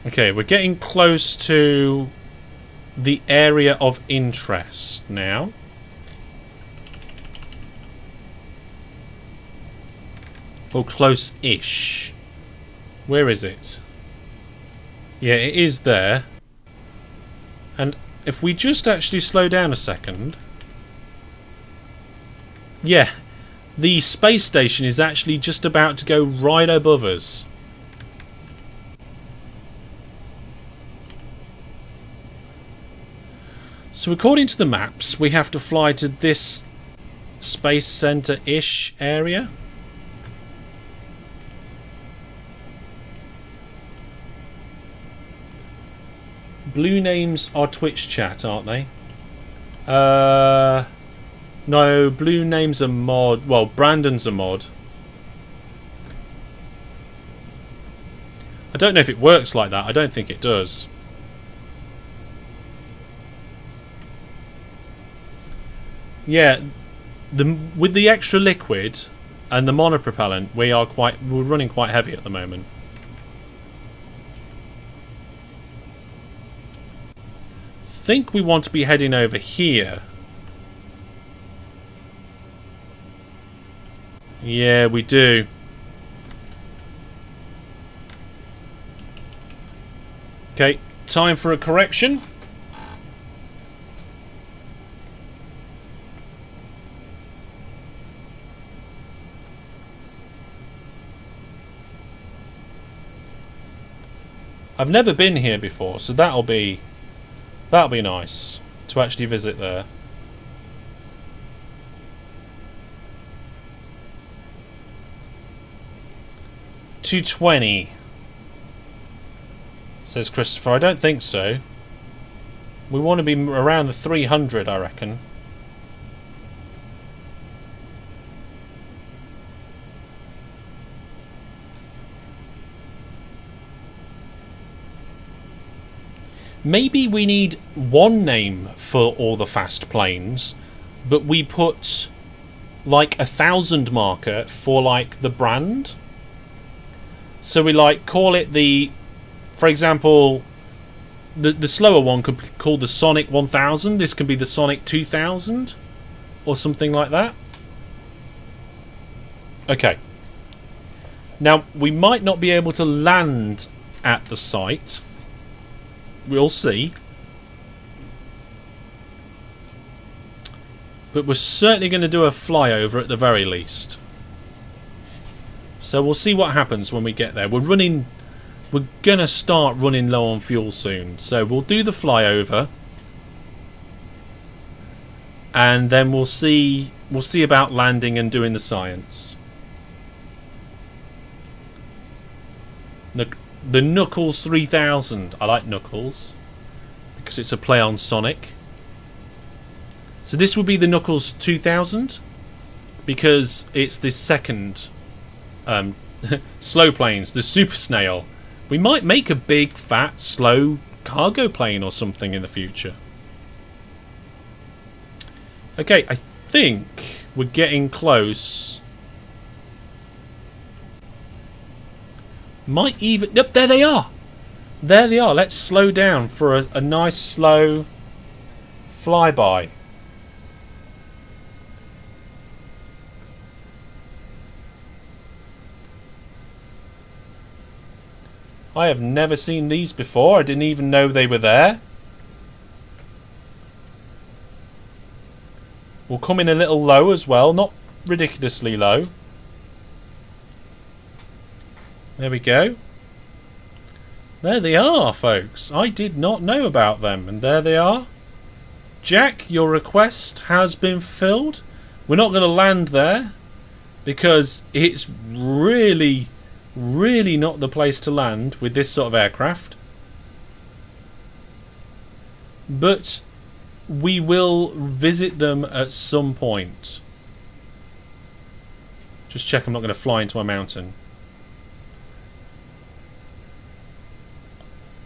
Okay, we're getting close to the area of interest now. Or close-ish. Where is it? Yeah, it is there. And if we just actually slow down a second... Yeah, the space station is actually just about to go right above us. So according to the maps, we have to fly to this space center-ish area. Blue names are Twitch chat, aren't they? No, blue names are mod. Well, Brandon's a mod. I don't know if it works like that. I don't think it does. Yeah, with the extra liquid and the monopropellant, we're running quite heavy at the moment. I think we want to be heading over here. Yeah, we do. Okay, time for a correction. I've never been here before, so that'll be nice to actually visit there. $220, says Christopher. I don't think so. We want to be around the 300, I reckon. Maybe we need one name for all the fast planes, but we put like 1,000 marker for like the brand. So we like call it the, for example, the slower one could be called the Sonic 1000. This can be the Sonic 2000 or something like that. Okay. Now we might not be able to land at the site. We'll see. But we're certainly going to do a flyover at the very least. So we'll see what happens when we get there. We're going to start running low on fuel soon. So we'll do the flyover. and then we'll see about landing and doing the science. The Knuckles 3000. I like Knuckles because it's a play on Sonic. So this would be the Knuckles 2000 because it's the second slow planes, the Super Snail. We might make a big, fat, slow cargo plane or something in the future. Okay, I think we're getting close. Might even... Yep, there they are. There they are. Let's slow down for a nice, slow flyby. I have never seen these before. I didn't even know they were there. We'll come in a little low as well. Not ridiculously low. There we go. There they are, folks. I did not know about them. And there they are. Jack, your request has been fulfilled. We're not going to land there because it's really, really not the place to land with this sort of aircraft. But we will visit them at some point. Just check I'm not going to fly into a mountain.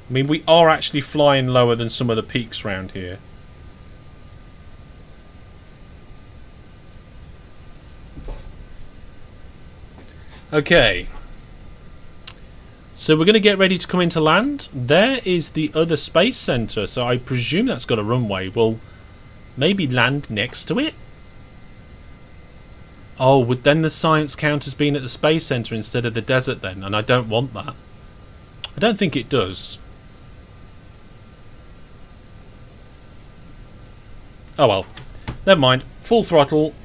I mean, we are actually flying lower than some of the peaks around here. Okay. So we're going to get ready to come into land. There is the other space centre, so I presume that's got a runway. We'll maybe land next to it? Oh, would then the science count as being at the space centre instead of the desert then? And I don't want that. I don't think it does. Oh well, never mind. Full throttle.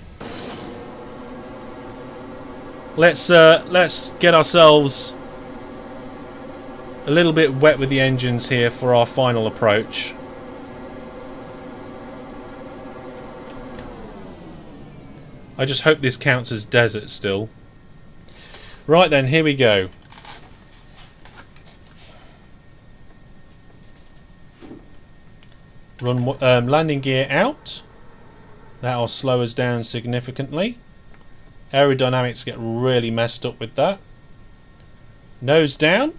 Let's get ourselves a little bit wet with the engines here for our final approach. I just hope this counts as desert still. Right then, here we go. Run landing gear out. That'll slow us down significantly. Aerodynamics get really messed up with that. Nose down.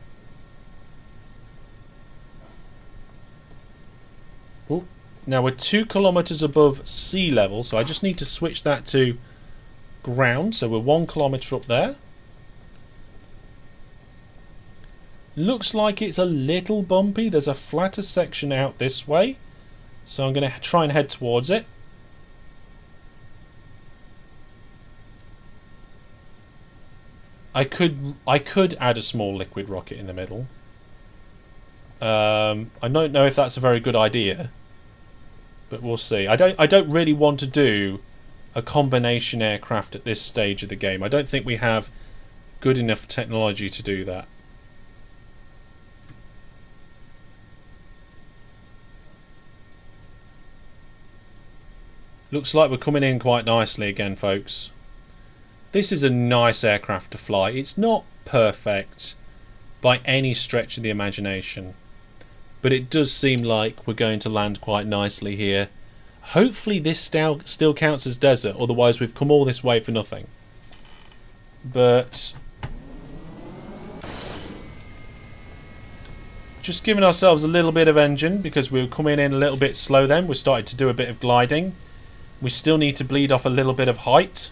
Ooh. Now we're 2 kilometers above sea level, so I just need to switch that to ground. So we're 1 kilometer up there. Looks like it's a little bumpy. There's a flatter section out this way. So I'm going to try and head towards it. I could add a small liquid rocket in the middle. I don't know if that's a very good idea, but we'll see. I don't really want to do a combination aircraft at this stage of the game. I don't think we have good enough technology to do that. Looks like we're coming in quite nicely again, folks. This is a nice aircraft to fly. It's not perfect by any stretch of the imagination, but it does seem like we're going to land quite nicely here. Hopefully this still counts as desert, otherwise we've come all this way for nothing. But just giving ourselves a little bit of engine because we were coming in a little bit slow then. We started to do a bit of gliding. We still need to bleed off a little bit of height.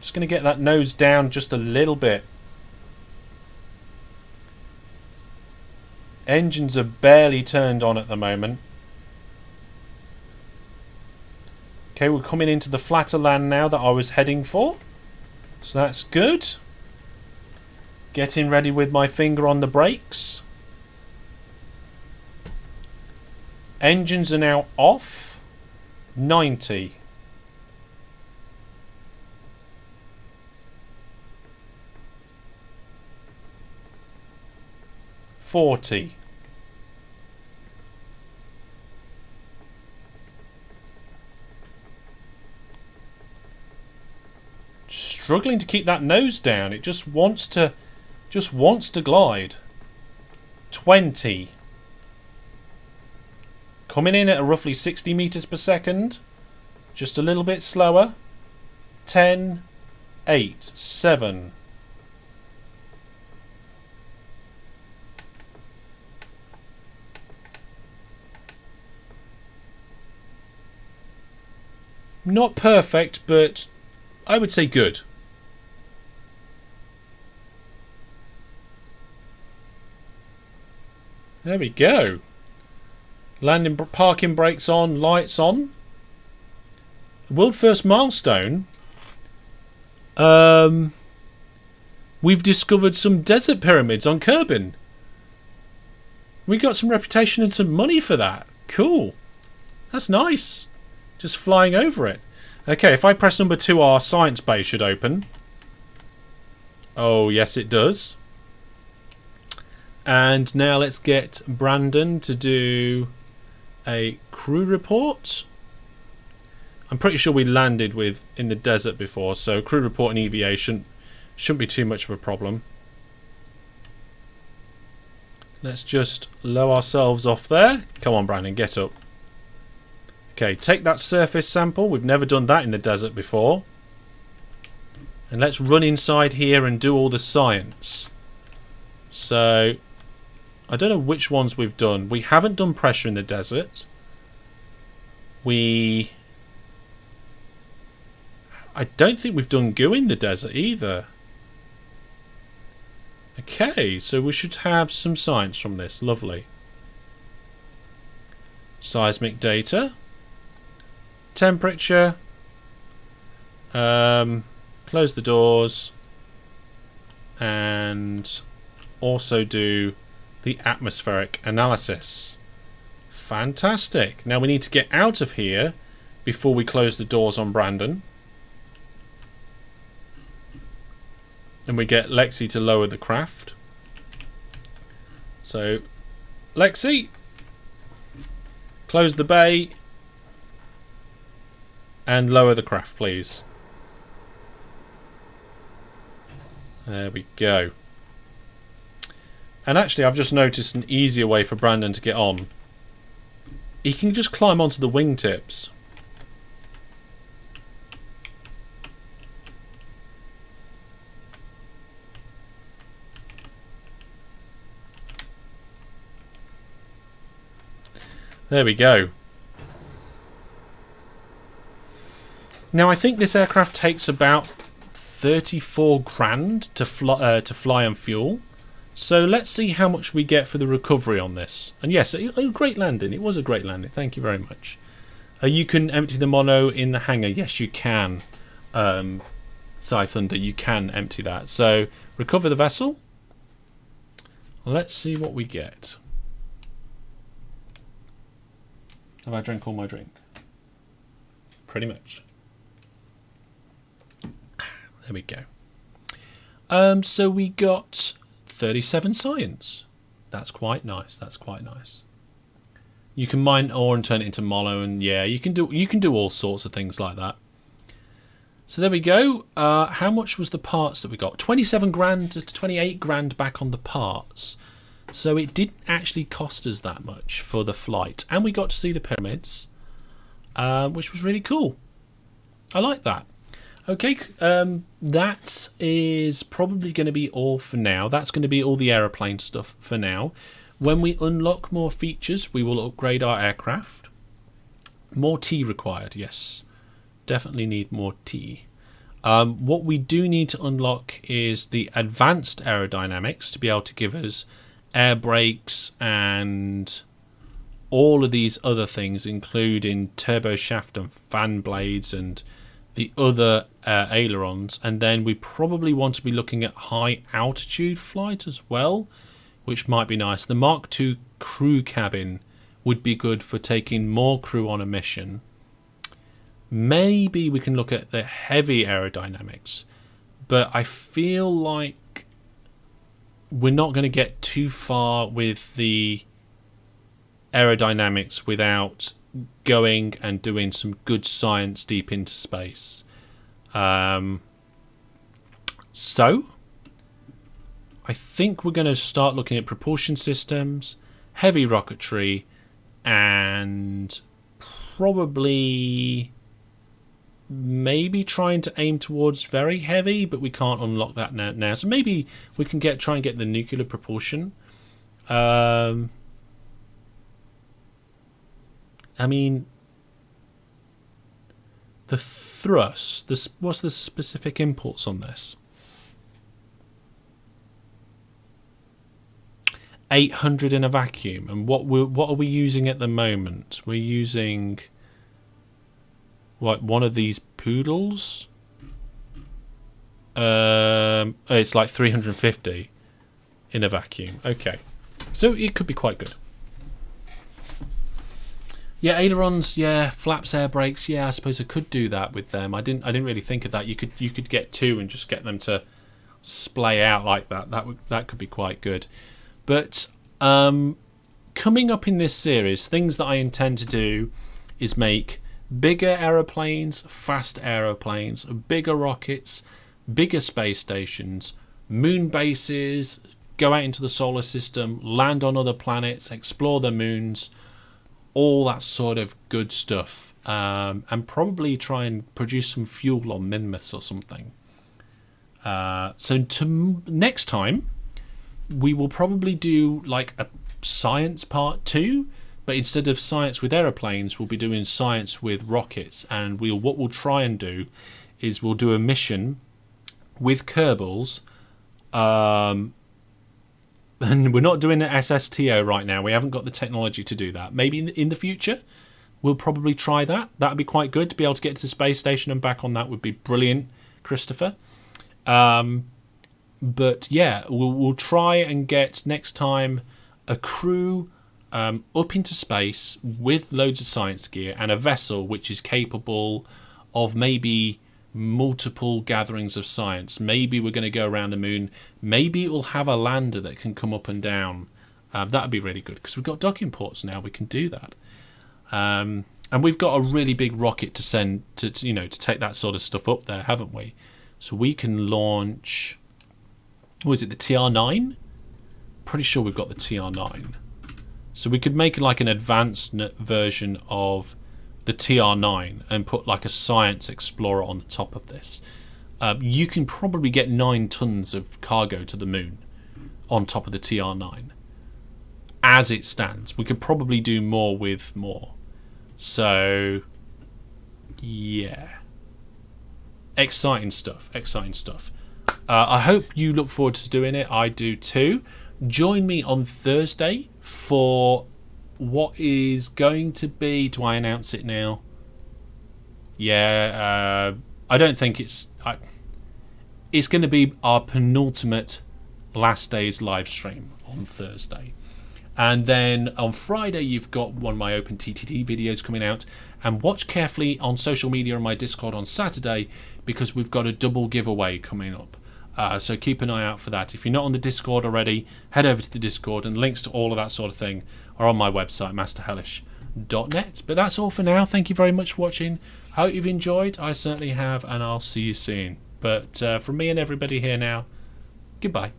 Just going to get that nose down just a little bit. Engines are barely turned on at the moment. Okay, we're coming into the flatter land now that I was heading for. So that's good. Getting ready with my finger on the brakes. Engines are now off. 90. 40. 50. struggling to keep that nose down. It just wants to glide. 20. Coming in at a roughly 60 meters per second. Just a little bit slower. 10, 8, 7. Not perfect, but I would say good. There we go. Landing, parking brakes on, lights on. World first milestone. We've discovered some desert pyramids on Kerbin. We got some reputation and some money for that. Cool. That's nice. Just flying over it. Okay, if I press number 2, our science bay should open. Oh, yes, it does. And now let's get Brandon to do a crew report. I'm pretty sure we landed in the desert before, so crew report and EVA shouldn't be too much of a problem. Let's just lower ourselves off there. Come on, Brandon, get up. Okay, take that surface sample. We've never done that in the desert before. And let's run inside here and do all the science. So, I don't know which ones we've done. We haven't done pressure in the desert. I don't think we've done goo in the desert either. Okay, so we should have some science from this. Lovely. Seismic data. Temperature. Close the doors. And also do the atmospheric analysis. Fantastic. Now we need to get out of here before we close the doors on Brandon. And we get Lexi to lower the craft. So, Lexi, close the bay and lower the craft, please. There we go. And actually, I've just noticed an easier way for Brandon to get on. He can just climb onto the wingtips. There we go. Now I think this aircraft takes about 34 grand to fly and fuel. So let's see how much we get for the recovery on this. And yes, a great landing. It was a great landing. Thank you very much. You can empty the mono in the hangar. Yes, you can. Sci Thunder, you can empty that. So recover the vessel. Let's see what we get. Have I drank all my drink? Pretty much. There we go. So we got 37 science. That's quite nice. That's quite nice. You can mine ore and turn it into mono, and yeah, you can do all sorts of things like that. So there we go. How much was the parts that we got? 27 grand to 28 grand back on the parts. So it didn't actually cost us that much for the flight. And we got to see the pyramids, which was really cool. I like that. Okay, that is probably going to be all for now. That's going to be all the aeroplane stuff for now. When we unlock more features, we will upgrade our aircraft. More tea required, yes. Definitely need more tea. What we do need to unlock is the advanced aerodynamics to be able to give us air brakes and all of these other things, including turbo shaft and fan blades and the other ailerons. And then we probably want to be looking at high altitude flight as well, which might be nice. The Mark II crew cabin would be good for taking more crew on a mission. Maybe we can look at the heavy aerodynamics, but I feel like we're not going to get too far with the aerodynamics without going and doing some good science deep into space. So, I think we're going to start looking at propulsion systems, heavy rocketry, and probably maybe trying to aim towards very heavy, but we can't unlock that now. So maybe we can try and get the nuclear propulsion. I mean, the thrust. What's the specific inputs on this? 800 in a vacuum. And what are we using at the moment? We're using one of these poodles. It's like 350 in a vacuum. Okay, so it could be quite good. Yeah, ailerons. Yeah, flaps, air brakes. Yeah, I suppose I could do that with them. I didn't really think of that. You could get two and just get them to splay out like that. That could be quite good. But coming up in this series, things that I intend to do is make bigger aeroplanes, fast aeroplanes, bigger rockets, bigger space stations, moon bases, go out into the solar system, land on other planets, explore the moons, all that sort of good stuff, and probably try and produce some fuel on Minmus or something. So next time, we will probably do like a science part 2, but instead of science with aeroplanes, we'll be doing science with rockets. And what we'll try and do is we'll do a mission with Kerbals. And we're not doing an SSTO right now. We haven't got the technology to do that. Maybe in the future, we'll probably try that. That would be quite good. To be able to get to the space station and back on that would be brilliant, Christopher. But yeah, we'll try and get next time a crew up into space with loads of science gear and a vessel which is capable of maybe multiple gatherings of science. Maybe we're going to go around the moon. Maybe it will have a lander that can come up and down. That would be really good because we've got docking ports now. We can do that. And we've got a really big rocket to send to take that sort of stuff up there, haven't we? So we can launch. Was it the TR9? Pretty sure we've got the TR9. So we could make like an advanced version of the TR9 and put like a science explorer on the top of this. You can probably get 9 tons of cargo to the moon on top of the TR9. As it stands. We could probably do more with more. So, yeah. Exciting stuff. I hope you look forward to doing it. I do too. Join me on Thursday for what is going to be... Do I announce it now? Yeah, I don't think it's... it's going to be our penultimate last day's live stream on Thursday. And then on Friday, you've got one of my OpenTTD videos coming out. And watch carefully on social media and my Discord on Saturday because we've got a double giveaway coming up. So keep an eye out for that. If you're not on the Discord already, head over to the Discord, and links to all of that sort of thing are on my website, masterhellish.net. But that's all for now. Thank you very much for watching. I hope you've enjoyed. I certainly have, and I'll see you soon. But from me and everybody here now, goodbye.